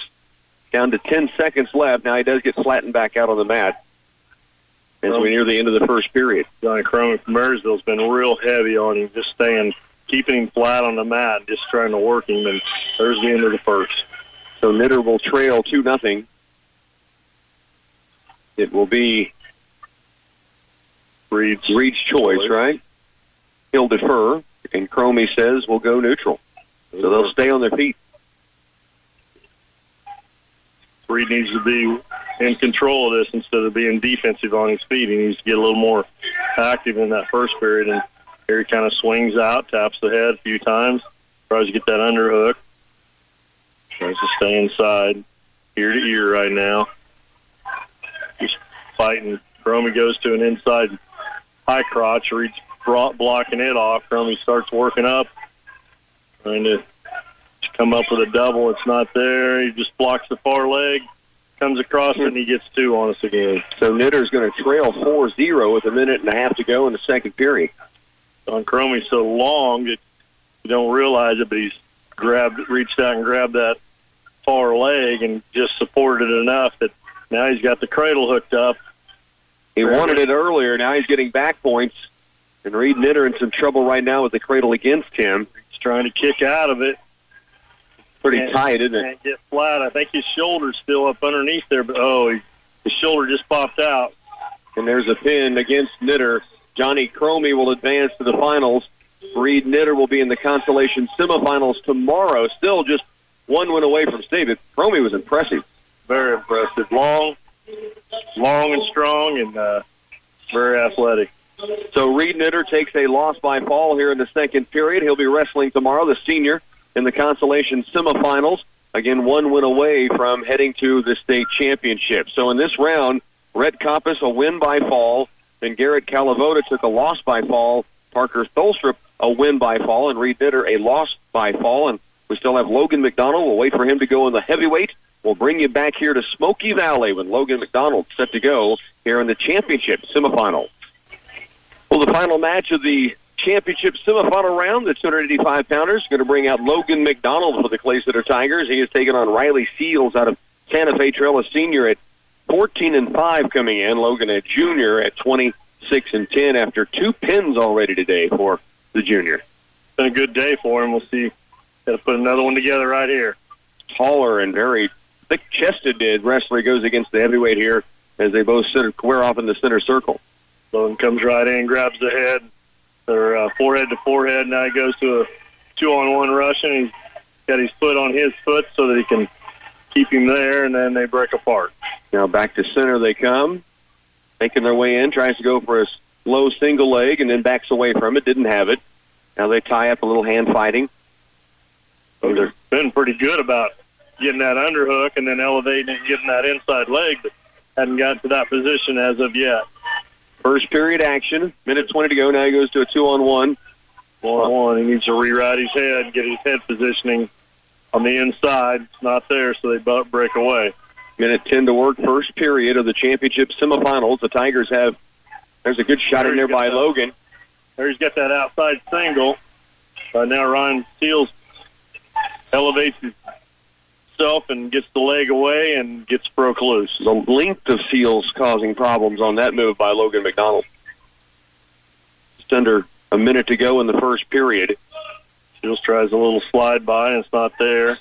Down to 10 seconds left. Now he does get flattened back out on the mat as we near the end of the first period. Johnny Cromie from Marysville's been real heavy on him, just keeping him flat on the mat, and just trying to work him, and there's the end of the first. So Knitter will trail 2-0. It will be Reed's choice, right? He'll defer, and Cromie says we'll go neutral. So they'll stay on their feet. Reed needs to be in control of this instead of being defensive on his feet. He needs to get a little more active in that first period. And here he kind of swings out, taps the head a few times, tries to get that underhook. Tries to stay inside, ear to ear right now. Just fighting. Cromie goes to an inside high crotch. Reed's blocking it off. Cromie starts working up, trying to come up with a double. It's not there. He just blocks the far leg, comes across it, and he gets two on us again. So Knitter's going to trail 4-0 with a minute and a half to go in the second period. Don Cromie's so long that you don't realize it, but he's reached out and grabbed that far leg and just supported it enough that now he's got the cradle hooked up. He wanted it earlier. Now he's getting back points. And Reed Knitter in some trouble right now with the cradle against him. He's trying to kick out of it. Pretty tight, isn't it? Can't get flat. I think his shoulder's still up underneath there, but his shoulder just popped out. And there's a pin against Knitter. Johnny Cromie will advance to the finals. Reed Knitter will be in the consolation semifinals tomorrow. Still just one win away from state, but Cromie was impressive. Very impressive. Long and strong, and very athletic. So Reed Knitter takes a loss by fall here in the second period. He'll be wrestling tomorrow, the senior, in the consolation semifinals. Again, one win away from heading to the state championship. So in this round, Rhett Compass, a win by fall. Then Garrett Calavoda took a loss by fall. Parker Tholstrup, a win by fall. And Reed Knitter, a loss by fall. And we still have Logan McDonald. We'll wait for him to go in the heavyweight. We'll bring you back here to Smoky Valley with Logan McDonald set to go here in the championship semifinal. Well, the final match of the championship semifinal round, the 285-pounders, going to bring out Logan McDonald for the Clay Center Tigers. He is taking on Riley Seals out of Santa Fe Trail, a senior at 14-5 coming in. Logan, a junior, at 26-10 after two pins already today for the junior. It's been a good day for him. We'll see. Got to put another one together right here. Taller and very thick-chested wrestler goes against the heavyweight here as they both square off in the center circle. Logan comes right in, grabs the head. They're forehead to forehead. Now he goes to a 2-on-1 rush, and he's got his foot on his foot so that he can keep him there, and then they break apart. Now back to center they come, making their way in, tries to go for a low single leg, and then backs away from it, didn't have it. Now they tie up a little hand fighting. They've been pretty good about getting that underhook and then elevating it and getting that inside leg, but hadn't gotten to that position as of yet. First period action, minute 20 to go. Now he goes to a 2-on-1. 1-on-1. He needs to re-ride his head, get his head positioning on the inside. It's not there, so they break away. Minute 10 to work, first period of the championship semifinals. The Tigers have, there's a good shot in there by Logan. There he's got that outside single. Now Ryan Seals elevates himself and gets the leg away and gets broke loose. The length of Seals causing problems on that move by Logan McDonald. Just under a minute to go in the first period. Seals tries a little slide by, and it's not there.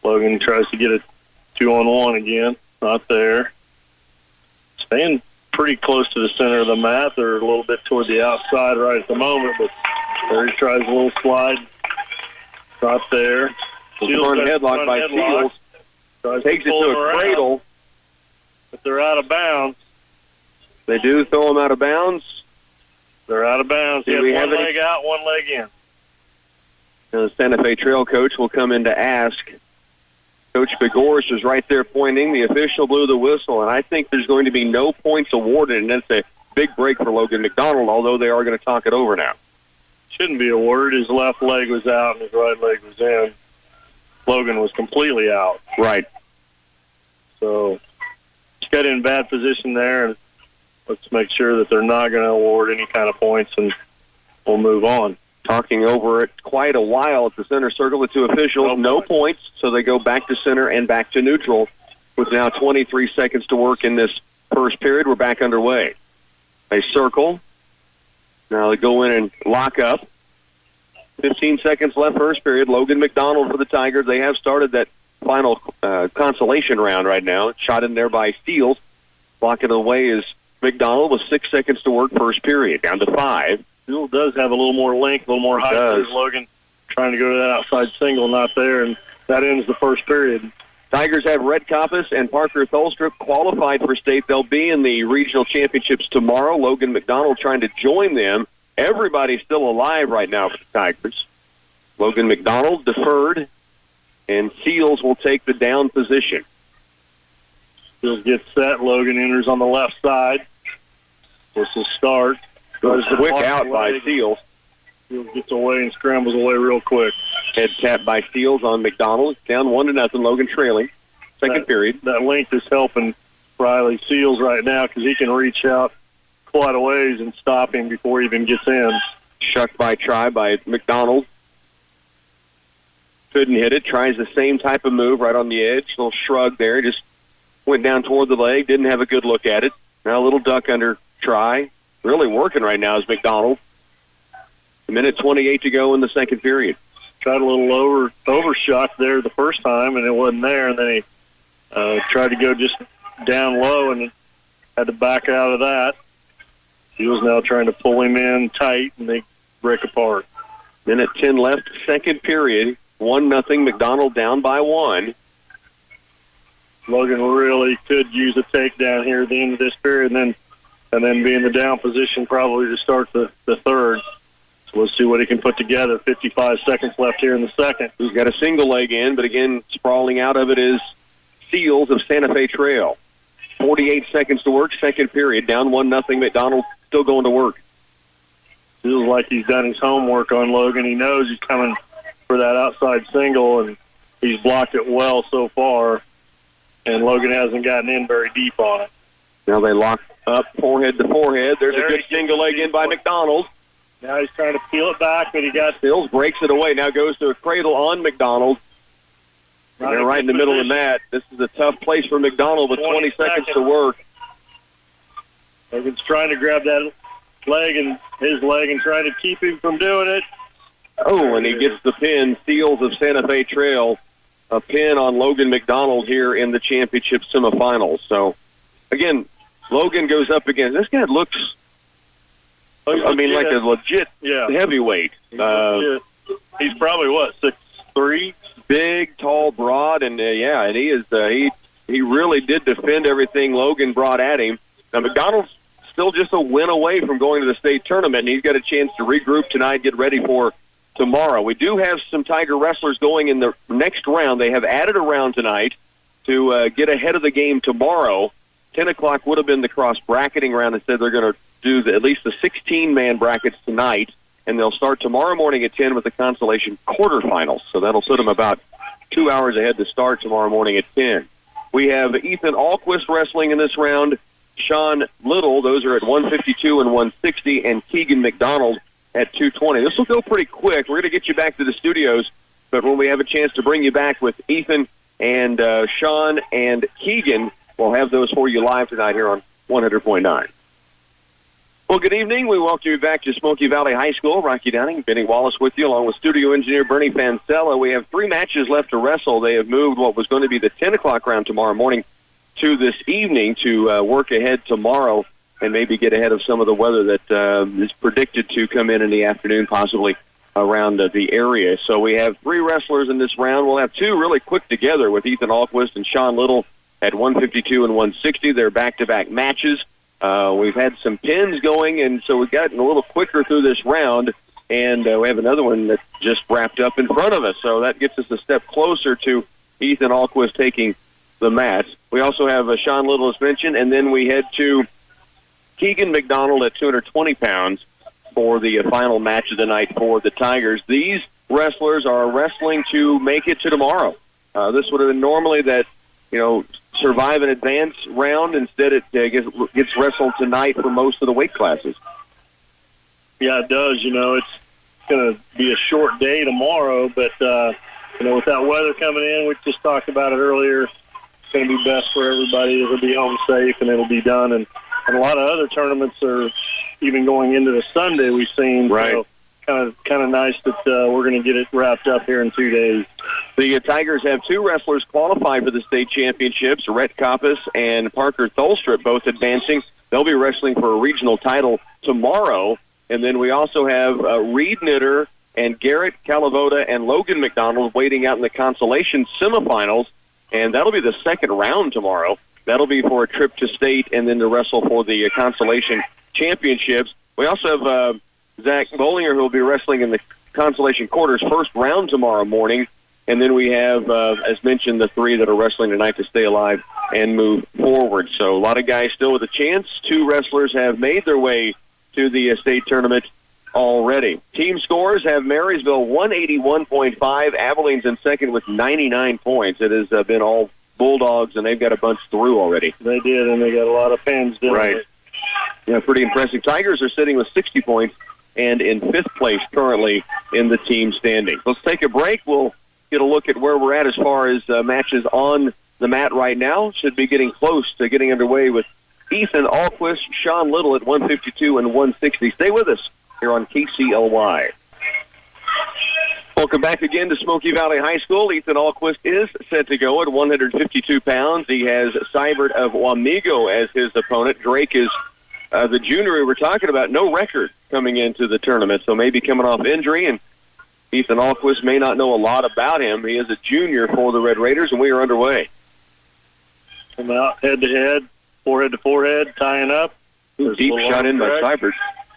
Logan tries to get a 2-on-1 again. Not there. Staying pretty close to the center of the mat. They're a little bit toward the outside right at the moment, but there he tries a little slide. Not there. Front headlock by Seals. Takes it to a cradle. But they're out of bounds. They do throw him out of bounds. They're out of bounds. He has one leg out, one leg in. And the Santa Fe Trail coach will come in to ask. Coach Begorst is right there pointing. The official blew the whistle, and I think there's going to be no points awarded, and that's a big break for Logan McDonald, although they are going to talk it over now. Shouldn't be awarded. His left leg was out and his right leg was in. Logan was completely out. Right. So he's got in bad position there, and let's make sure that they're not going to award any kind of points, and we'll move on. Talking over it quite a while at the center circle, the two officials, no points, so they go back to center and back to neutral with now 23 seconds to work in this first period. We're back underway. They circle. Now they go in and lock up. 15 seconds left first period. Logan McDonald for the Tigers. They have started that final consolation round right now. Shot in there by Seals. Blocking away is McDonald with 6 seconds to work first period. Down to 5. Seals does have a little more length, a little more height. There's Logan trying to go to that outside single, not there, and that ends the first period. Tigers have Red Coppice and Parker Tholstrup qualified for state. They'll be in the regional championships tomorrow. Logan McDonald trying to join them. Everybody's still alive right now for the Tigers. Logan McDonald deferred, and Seals will take the down position. Seals gets set. Logan enters on the left side. Whistle start. Goes quick out by Seals. Seals gets away and scrambles away real quick. Head tap by Seals on McDonald. Down 1-0. Logan trailing. Second period. That length is helping Riley Seals right now because he can reach out quite a ways and stop him before he even gets in. Shucked by try by McDonald. Couldn't hit it. Tries the same type of move right on the edge. Little shrug there. Just went down toward the leg. Didn't have a good look at it. Now a little duck under try. Really working right now is McDonald. A minute 28 to go in the second period. Tried a little overshot there the first time, and it wasn't there. And then he tried to go just down low and had to back out of that. He was now trying to pull him in tight, and they break apart. Minute 10 left, second period. 1-0. McDonald down by 1. Logan really could use a takedown here at the end of this period, and then be in the down position probably to start the third. So let's see what he can put together. 55 seconds left here in the second. He's got a single leg in, but again, sprawling out of it is Seals of Santa Fe Trail. 48 seconds to work, second period. Down 1-0. McDonald still going to work. Feels like he's done his homework on Logan. He knows he's coming for that outside single, and he's blocked it well so far. And Logan hasn't gotten in very deep on it. Now they lock up forehead to forehead. There's a good single leg in by McDonald. Now he's trying to peel it back, but he got... Seals breaks it away. Now goes to a cradle on McDonald. They're right in the middle of the mat. This is a tough place for McDonald with 20 seconds to work. Logan's trying to grab that leg and his leg and trying to keep him from doing it. Oh, and he gets the pin. Seals of Santa Fe Trail, a pin on Logan McDonald here in the championship semifinals. So, again, Logan goes up against... This guy looks... like a legit heavyweight. He's probably, 6'3"? Big, tall, broad, and and he is he really did defend everything Logan brought at him. Now, McDonald's still just a win away from going to the state tournament, and he's got a chance to regroup tonight, get ready for tomorrow. We do have some Tiger wrestlers going in the next round. They have added a round tonight to get ahead of the game tomorrow. 10 o'clock would have been the cross-bracketing round. Instead, they're going to do at least the 16-man brackets tonight, and they'll start tomorrow morning at 10 with the consolation quarterfinals. So that'll put them about 2 hours ahead to start tomorrow morning at 10. We have Ethan Alquist wrestling in this round, Sean Little, those are at 152 and 160, and Keegan McDonald at 220. This will go pretty quick. We're going to get you back to the studios, but when we have a chance to bring you back with Ethan and Sean and Keegan, we'll have those for you live tonight here on 100.9. Well, good evening. We welcome you back to Smoky Valley High School. Rocky Downing, Benny Wallace with you, along with studio engineer Bernie Fancella. We have 3 matches left to wrestle. They have moved what was going to be the 10 o'clock round tomorrow morning to this evening to work ahead tomorrow and maybe get ahead of some of the weather that is predicted to come in the afternoon, possibly around the area. So we have 3 wrestlers in this round. We'll have 2 really quick together with Ethan Alquist and Sean Little at 152 and 160. They're back-to-back matches. We've had some pins going, and so we've gotten a little quicker through this round, and we have another one that just wrapped up in front of us. So that gets us a step closer to Ethan Alquist taking the match. We also have Sean Little, as mentioned, and then we head to Keegan McDonald at 220 pounds for the final match of the night for the Tigers. These wrestlers are wrestling to make it to tomorrow. This would have been normally that, survive an advance round. Instead, it gets wrestled tonight for most of the weight classes. Yeah, it does. It's going to be a short day tomorrow, but, with that weather coming in, we just talked about it earlier, it's going to be best for everybody. It'll be home safe, and it'll be done. And a lot of other tournaments are even going into the Sunday we've seen. Right. So kind of nice that we're going to get it wrapped up here in 2 days. The Tigers have 2 wrestlers qualified for the state championships, Rhett Koppas and Parker Tholstrup, both advancing. They'll be wrestling for a regional title tomorrow. And then we also have Reed Knitter and Garrett Calavoda and Logan McDonald waiting out in the consolation semifinals. And that'll be the second round tomorrow. That'll be for a trip to state and then to wrestle for the consolation championships. We also have Zach Bollinger, who will be wrestling in the consolation quarters first round tomorrow morning. And then we have, as mentioned, the 3 that are wrestling tonight to stay alive and move forward. So a lot of guys still with a chance. 2 wrestlers have made their way to the state tournament already. Team scores have Marysville 181.5. Abilene's in second with 99 points. It has been all Bulldogs, and they've got a bunch through already. They did, and they got a lot of pins, didn't right. They? Yeah, pretty impressive. Tigers are sitting with 60 points and in 5th place currently in the team standings. Let's take a break. We'll get a look at where we're at as far as matches on the mat right now. Should be getting close to getting underway with Ethan Alquist, Sean Little at 152 and 160. Stay with us here on KCLY. Welcome back again to Smoky Valley High School. Ethan Alquist is set to go at 152 pounds. He has Seibert of Wamego as his opponent. Drake is the junior we were talking about. No record coming into the tournament, so maybe coming off injury, and Ethan Alquist may not know a lot about him. He is a junior for the Red Raiders, and we are underway. Come out head-to-head, forehead-to-forehead, tying up. Deep shot in by Seibert.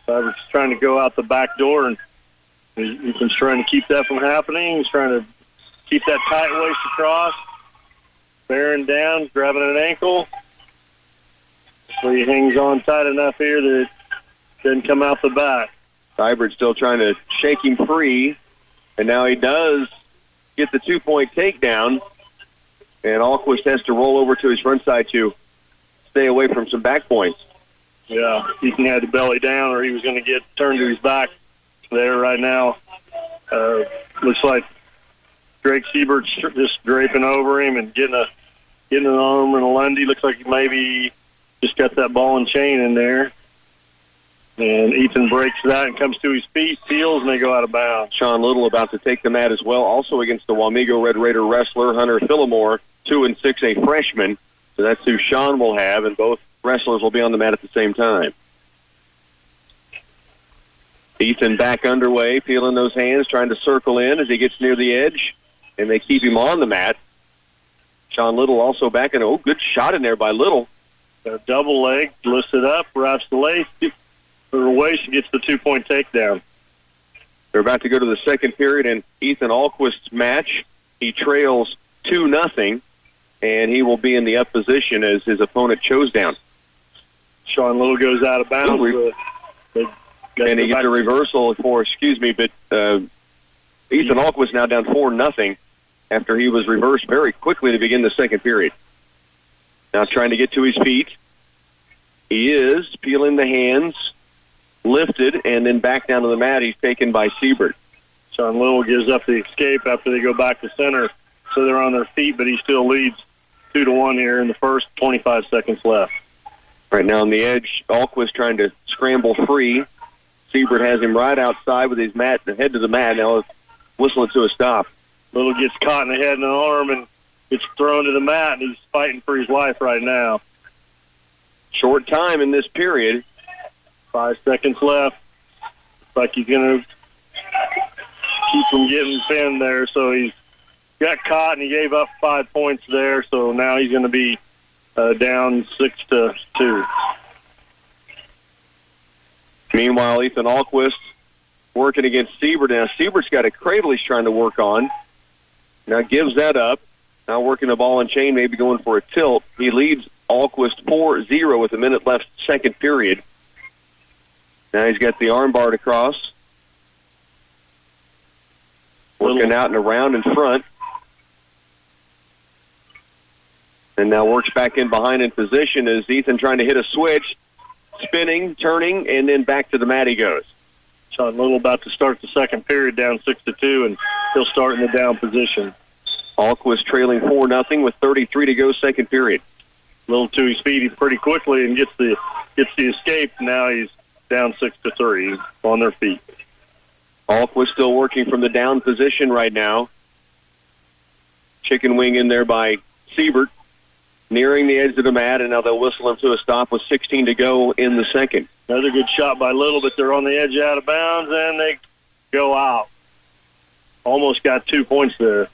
Seibert's trying to go out the back door, and Ethan's trying to keep that from happening. He's trying to keep that tight waist across, bearing down, grabbing an ankle. So he hangs on tight enough here that it doesn't come out the back. Seibert's still trying to shake him free, and now he does get the 2-point takedown, and Alquist has to roll over to his front side to stay away from some back points. Yeah, Ethan had to belly down or he was going to get turned to his back there right now. Looks like Drake Seibert's just draping over him and getting an arm and a Lundy. Looks like he maybe just got that ball and chain in there. And Ethan breaks that and comes to his feet, peels, and they go out of bounds. Sean Little about to take the mat as well, also against the Wamego Red Raider wrestler, Hunter Phillimore, 2-6, a freshman. So that's who Sean will have, and both wrestlers will be on the mat at the same time. Ethan back underway, peeling those hands, trying to circle in as he gets near the edge, and they keep him on the mat. Sean Little also back, and good shot in there by Little. A double leg, lifts it up, wraps the lace, her waist, gets the 2-point takedown. They're about to go to the second period in Ethan Alquist's match. He trails 2-0, and he will be in the up position as his opponent chose down. Sean Little goes out of bounds. And he gets a reversal but Ethan Alquist now down 4-0 after he was reversed very quickly to begin the second period. Now trying to get to his feet. He is peeling the hands, lifted, and then back down to the mat. He's taken by Siebert. Sean Little gives up the escape after they go back to center, so they're on their feet, but he still leads 2-1 here in the first 25 seconds left. Right now on the edge, Alquist trying to scramble free. Siebert has him right outside with his head to the mat. Now whistling to a stop. Little gets caught in the head and the arm and gets thrown to the mat, and he's fighting for his life right now. Short time in this period. 5 seconds left. Looks like he's going to keep from getting pinned there, so he's got caught and he gave up 5 points there, so now he's going to be down 6-2. Meanwhile, Ethan Alquist working against Siebert. Now, Siebert's got a cradle he's trying to work on. Now gives that up. Now working the ball and chain, maybe going for a tilt. He leads Alquist 4-0 with a minute left, second period. Now he's got the arm barred across. Working out and around in front. And now works back in behind in position as Ethan trying to hit a switch. Spinning, turning, and then back to the mat he goes. Sean Little about to start the second period down 6-2, and he'll start in the down position. Alquist trailing 4-0 with 33 to go, second period. Little to his feet pretty quickly and gets the escape. Now he's down 6-3 on their feet. Alquist still working from the down position right now. Chicken wing in there by Siebert. Nearing the edge of the mat, and now they'll whistle him to a stop with 16 to go in the second. Another good shot by Little, but they're on the edge out of bounds, and they go out. Almost got 2 points there.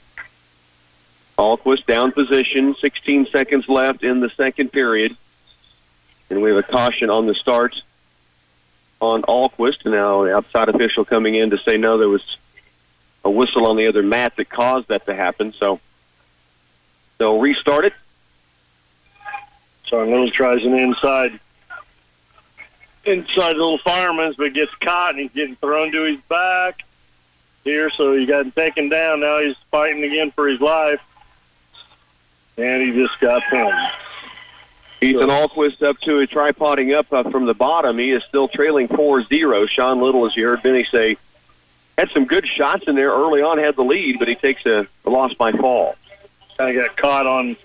Alquist down position, 16 seconds left in the second period. And we have a caution on the start on Alquist. Now the outside official coming in to say no, there was a whistle on the other mat that caused that to happen. So they'll restart it. Sean Little tries an inside little fireman's, but gets caught, and he's getting thrown to his back here, so he got taken down. Now he's fighting again for his life, and he just got pinned. Ethan Alquist up to a tripoding up from the bottom. He is still trailing 4-0. Sean Little, as you heard Benny say, had some good shots in there early on, had the lead, but he takes a loss by fall. Kind of got caught on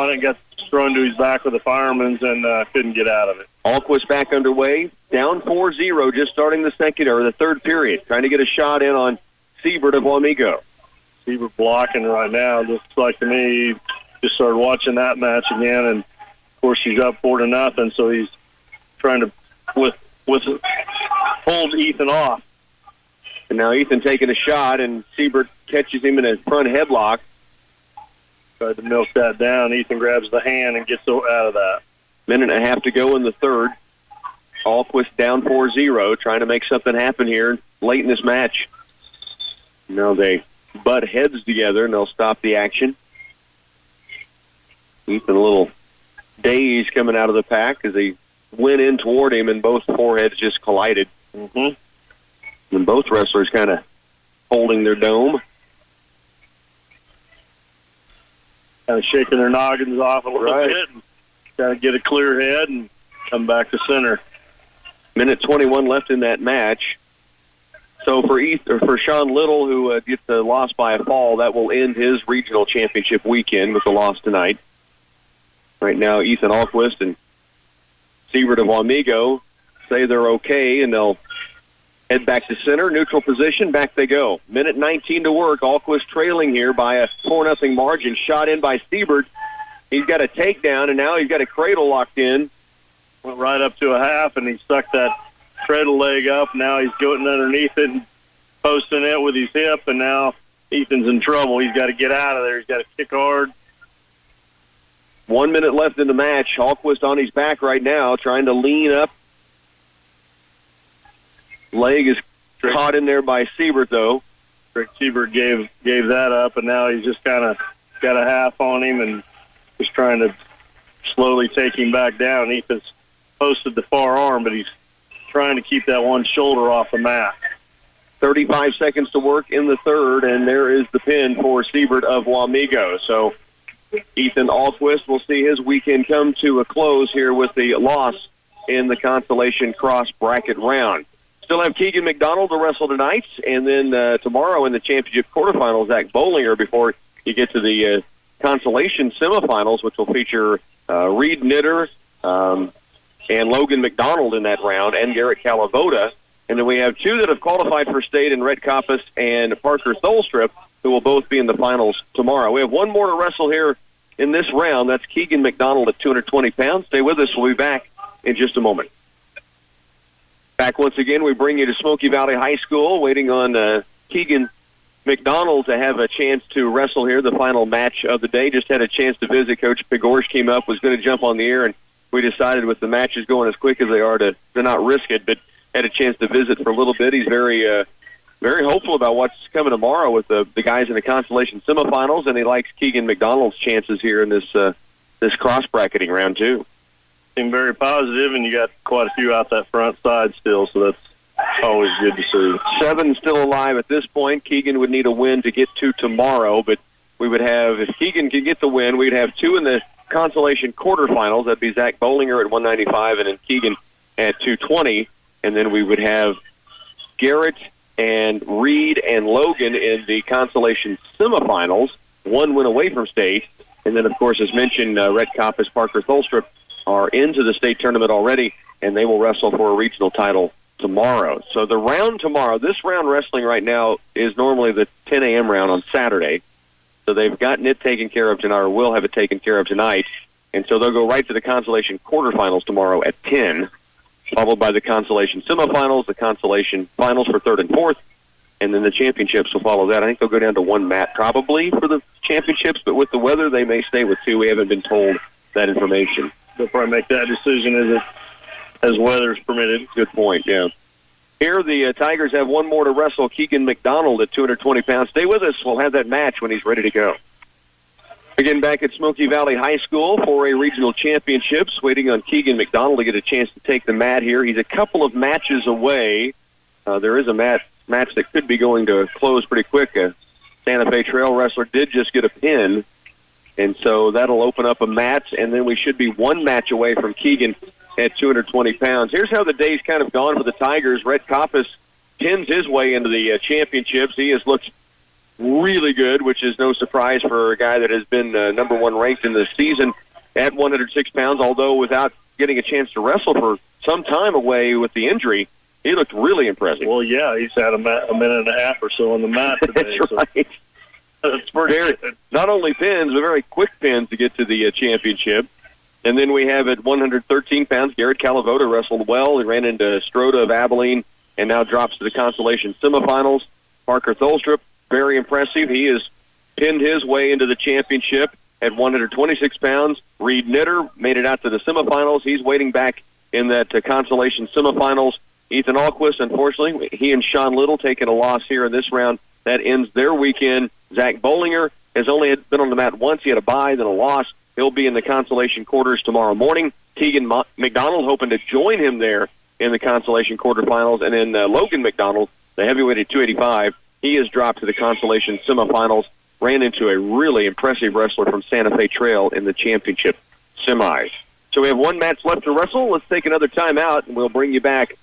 it, got thrown to his back with the fireman's, and couldn't get out of it. Alquist back underway, down 4-0, just starting the third period, trying to get a shot in on Siebert of Wamego. Siebert blocking right now. Looks like to me, just started watching that match again, and of course he's up 4-0, so he's trying to hold Ethan off. And now Ethan taking a shot, and Siebert catches him in a front headlock. Tried to milk that down. Ethan grabs the hand and gets out of that. Minute and a half to go in the third. Alquist down 4-0, trying to make something happen here late in this match. Now they butt heads together, and they'll stop the action. Ethan a little dazed coming out of the pack as he went in toward him, and both foreheads just collided. Mm-hmm. And both wrestlers kind of holding their dome. Kind of shaking their noggins off a little bit and trying to get a clear head and come back to center. Minute 21 left in that match. So for Sean Little, who gets the loss by a fall, that will end his regional championship weekend with the loss tonight. Right now, Ethan Alquist and Siebert of Wamego say they're okay, and they'll head back to center, neutral position, back they go. Minute 19 to work. Alquist trailing here by a 4-0 margin. Shot in by Siebert. He's got a takedown, and now he's got a cradle locked in. Went right up to a half, and he stuck that cradle leg up. Now he's going underneath it and posting it with his hip, and now Ethan's in trouble. He's got to get out of there. He's got to kick hard. 1 minute left in the match. Alquist on his back right now, trying to lean up. Leg is Caught in there by Siebert, though. Rick Siebert gave that up, and now he's just kind of got a half on him and just trying to slowly take him back down. Ethan's posted the far arm, but he's trying to keep that one shoulder off the mat. 35 seconds to work in the third, and there is the pin for Siebert of Wamego. So Ethan Alquist will see his weekend come to a close here with the loss in the Constellation Cross Bracket round. Still have Keegan McDonald to wrestle tonight, and then tomorrow in the championship quarterfinals, Zach Bollinger, before you get to the Constellation semifinals, which will feature Reed Knitter and Logan McDonald in that round, and Garrett Calavoda. And then we have two that have qualified for state in Rhett Koppas and Parker Tholstrup, who will both be in the finals tomorrow. We have one more to wrestle here in this round. That's Keegan McDonald at 220 pounds. Stay with us. We'll be back in just a moment. Back once again, we bring you to Smoky Valley High School, waiting on Keegan McDonald to have a chance to wrestle here, the final match of the day. Just had a chance to visit. Coach Pigorsh came up, was going to jump on the air, and we decided with the matches going as quick as they are to not risk it, but had a chance to visit for a little bit. He's very hopeful about what's coming tomorrow with the guys in the Constellation semifinals, and he likes Keegan McDonald's chances here in this cross-bracketing round, too. Seem very positive, and you got quite a few out that front side still, so that's always good to see. 7 still alive at this point. Keegan would need a win to get to tomorrow, but we would have, if Keegan can get the win, we'd have 2 in the Constellation quarterfinals. That'd be Zach Bollinger at 195 and then Keegan at 220. And then we would have Garrett and Reed and Logan in the Constellation semifinals, 1 win away from state. And then, of course, as mentioned, Rhett Koppas, Parker Tholstrup are into the state tournament already, and they will wrestle for a regional title tomorrow. So the round tomorrow, this round wrestling right now is normally the 10 a.m. round on Saturday. So they've gotten it taken care of tonight, or will have it taken care of tonight. And so they'll go right to the Constellation quarterfinals tomorrow at 10, followed by the Constellation semifinals, the Constellation finals for 3rd and 4th, and then the championships will follow that. I think they'll go down to 1 mat probably for the championships, but with the weather, they may stay with 2. We haven't been told that information. They'll probably make that decision as weather's permitted. Good point, yeah. Here, the Tigers have one more to wrestle, Keegan McDonald at 220 pounds. Stay with us. We'll have that match when he's ready to go. Again, back at Smoky Valley High School for a regional championships, waiting on Keegan McDonald to get a chance to take the mat here. He's a couple of matches away. There is a match that could be going to close pretty quick. Santa Fe Trail wrestler did just get a pin, and so that'll open up a match, and then we should be 1 match away from Keegan at 220 pounds. Here's how the day's kind of gone for the Tigers. Rhett Koppas pins his way into the championships. He has looked really good, which is no surprise for a guy that has been number 1 ranked in the season at 106 pounds, although without getting a chance to wrestle for some time away with the injury. He looked really impressive. Well, yeah, he's had a minute and a half or so on the mat today. That's right. That's pretty good. Not only pins, but very quick pins to get to the championship. And then we have at 113 pounds, Garrett Calavoda wrestled well. He ran into Stroda of Abilene and now drops to the Constellation semifinals. Parker Tholstrup, very impressive. He has pinned his way into the championship at 126 pounds. Reed Knitter made it out to the semifinals. He's waiting back in that Constellation semifinals. Ethan Alquist, unfortunately, he and Sean Little taking a loss here in this round. That ends their weekend. Zach Bollinger has only been on the mat once. He had a bye, then a loss. He'll be in the Constellation quarters tomorrow morning. Keegan McDonald hoping to join him there in the Constellation quarterfinals. And then Logan McDonald, the heavyweight at 285, he has dropped to the Constellation semifinals. Ran into a really impressive wrestler from Santa Fe Trail in the championship semis. So we have 1 match left to wrestle. Let's take another timeout, and we'll bring you back.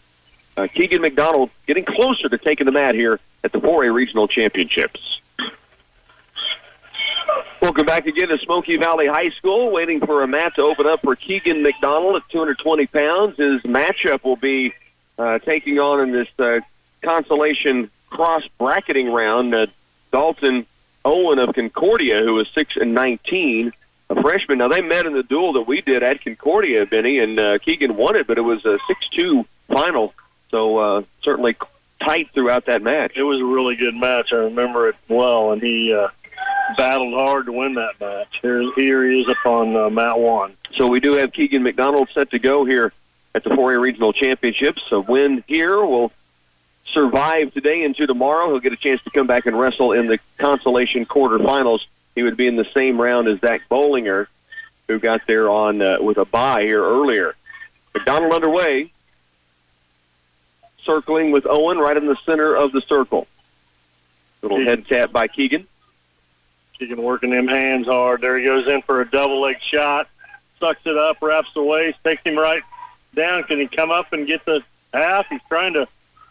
Keegan McDonald getting closer to taking the mat here at the 4A Regional Championships. Welcome back again to Smoky Valley High School, waiting for a mat to open up for Keegan McDonald at 220 pounds. His matchup will be taking on in this Constellation cross-bracketing round Dalton Owen of Concordia, who is 6'19", a freshman. Now, they met in the duel that we did at Concordia, Benny, and Keegan won it, but it was a 6-2 final. So certainly tight throughout that match. It was a really good match. I remember it well, and he battled hard to win that match. Here he is up on mat 1. So we do have Keegan McDonald set to go here at the 4A Regional Championships. A win here will survive today into tomorrow, he'll get a chance to come back and wrestle in the consolation quarterfinals. He would be in the same round as Zach Bollinger, who got there on with a bye here earlier. McDonald underway, circling with Owen right in the center of the circle. Little head tap by Keegan. Keegan working them hands hard. There he goes in for a double leg shot. Sucks it up, wraps the waist, takes him right down. Can he come up and get the half? He's trying to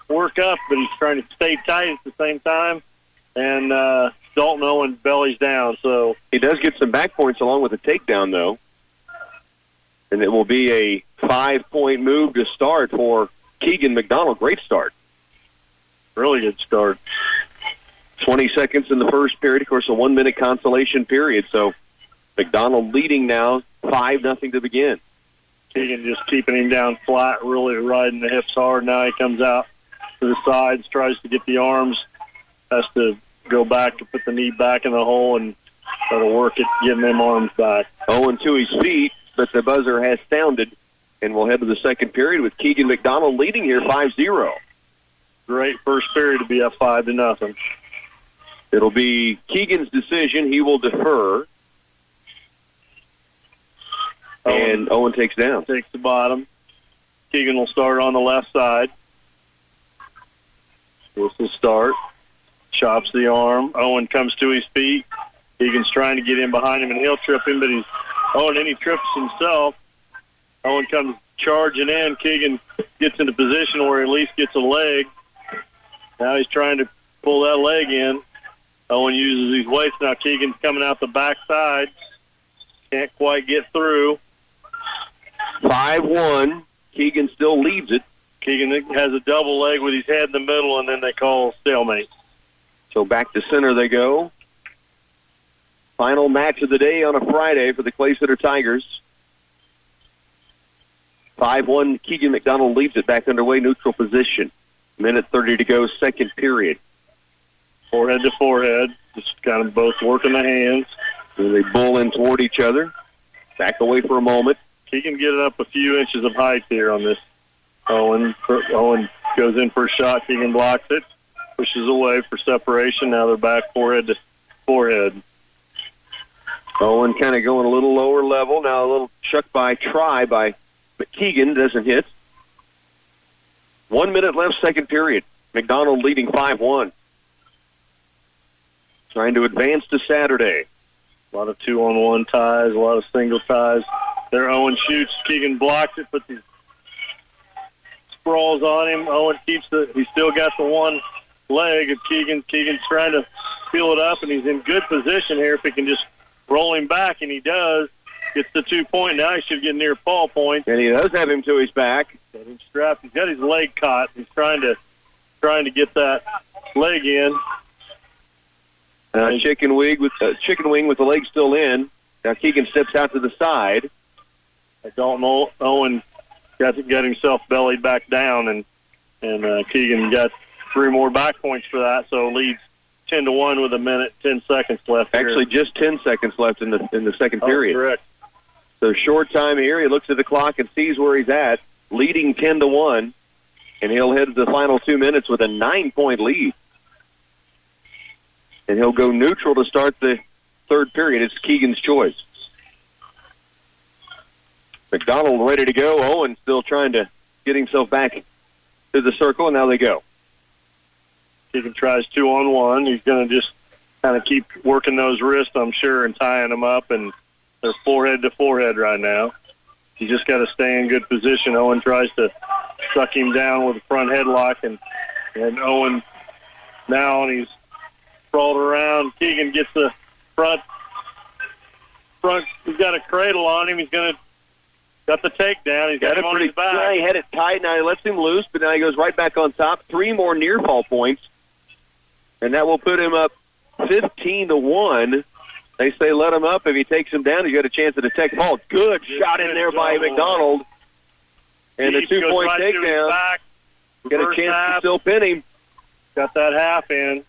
work up, but he's trying to stay tight at the same time. And Dalton Owen bellies down. So he does get some back points along with a takedown, though. And it will be a 5-point move to start for Keegan McDonald. Great start. Really good start. 20 seconds in the first period. Of course, a 1-minute consolation period. So McDonald leading now 5-0 to begin. Keegan just keeping him down flat, really riding the hips hard. Now he comes out to the sides, tries to get the arms, has to go back to put the knee back in the hole and try to work it, getting them arms back. Owen to his feet, but the buzzer has sounded, and we'll head to the second period with Keegan McDonald leading here 5-0. Great first period to be up 5-0. It'll be Keegan's decision. He will defer. And Owen takes down. Takes the bottom. Keegan will start on the left side. This will start. Chops the arm. Owen comes to his feet. Keegan's trying to get in behind him, and he'll trip him, but then he trips himself. Owen comes charging in. Keegan gets into position where he at least gets a leg. Now he's trying to pull that leg in. Owen uses his weights. Now Keegan's coming out the backside. Can't quite get through. 5-1. Keegan still leads it. Keegan has a double leg with his head in the middle, and then they call stalemate. So back to center they go. Final match of the day on a Friday for the Clay Center Tigers. 5-1. Keegan McDonald leads it back underway, neutral position. Minute 30 to go, second period. Forehead to forehead. Just kind of both working the hands. And they bull in toward each other. Back away for a moment. Keegan getting up a few inches of height here on this. Owen goes in for a shot. Keegan blocks it. Pushes away for separation. Now they're back forehead to forehead. Owen kind of going a little lower level. Now a little chuck by try by Keegan. Doesn't hit. 1 minute left, second period. McDonald leading 5-1. Trying to advance to Saturday. A lot of 2-on-1 ties, a lot of single ties. There Owen shoots. Keegan blocks it, puts his sprawls on him. Owen keeps he's still got the one leg of Keegan. Keegan's trying to peel it up, and he's in good position here if he can just roll him back, and he does. Gets the 2-point. Now he should get near fall point. And he does have him to his back. Got him strapped. He's got his leg caught. He's trying to get that leg in. Chicken wing with the leg still in. Now Keegan steps out to the side. I don't know. Owen got himself bellied back down, and Keegan got 3 more back points for that, so leads 10-1 with 1:10 left. Actually, just 10 seconds left in the second period. Correct. So short time here. He looks at the clock and sees where he's at, leading 10-1, and he'll head to the final 2 minutes with a 9-point lead. And he'll go neutral to start the third period. It's Keegan's choice. McDonald ready to go. Owen still trying to get himself back to the circle, and now they go. Keegan tries 2-on-1. He's going to just kind of keep working those wrists, I'm sure, and tying them up, and they're forehead to forehead right now. He's just got to stay in good position. Owen tries to suck him down with a front headlock, and Owen now, and he's sprawled around. Keegan gets the front. He's got a cradle on him. He's got the takedown. He's got him on his back. Yeah, he had it tight. Now he lets him loose, but now he goes right back on top. 3 more near fall points, and that will put him up 15-1. They say let him up. If he takes him down, he's got a chance at a tech fall. Good shot in there by McDonald. And a 2-point takedown. Got a chance to still pin him. Got that half in.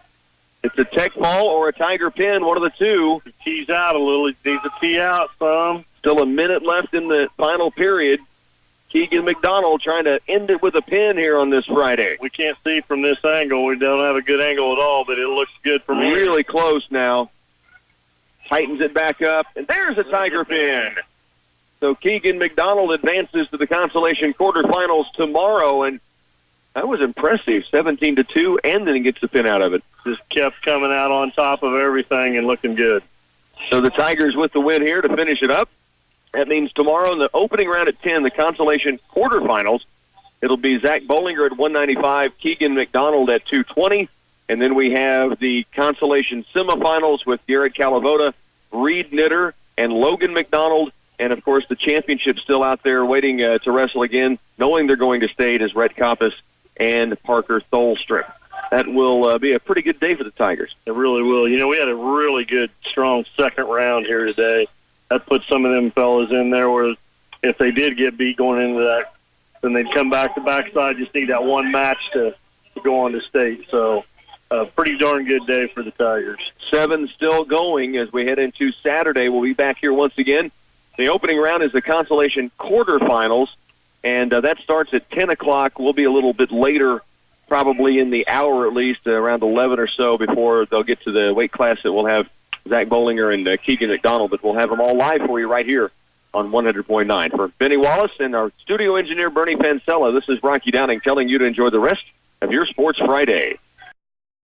It's a tech fall or a Tiger pin, one of the two. He tees out a little. He needs to tee out some. Still a minute left in the final period. Keegan McDonald trying to end it with a pin here on this Friday. We can't see from this angle. We don't have a good angle at all, but it looks good for me. Really close now. Tightens it back up, and there's a Tiger pin. So Keegan McDonald advances to the consolation quarterfinals tomorrow, and that was impressive, 17-2, and then he gets the pin out of it. Just kept coming out on top of everything and looking good. So the Tigers with the win here to finish it up. That means tomorrow in the opening round at 10, the consolation quarterfinals, it'll be Zach Bollinger at 195, Keegan McDonald at 220, and then we have the consolation semifinals with Garrett Calavoda, Reed Knitter, and Logan McDonald. And, of course, the championship still out there waiting to wrestle again, knowing they're going to state as Rhett Coppice and Parker Tholström. That will be a pretty good day for the Tigers. It really will. You know, we had a really good, strong second round here today. That put some of them fellas in there where if they did get beat going into that, then they'd come back to backside, just need that one match to go on to state. So a pretty darn good day for the Tigers. 7 still going as we head into Saturday. We'll be back here once again. The opening round is the consolation quarterfinals, and that starts at 10 o'clock. We'll be a little bit later, probably in the hour at least, around 11 or so before they'll get to the weight class that we'll have Zach Bollinger and Keegan McDonald, but we'll have them all live for you right here on 100.9. For Benny Wallace and our studio engineer, Bernie Pansella, this is Rocky Downing telling you to enjoy the rest of your Sports Friday.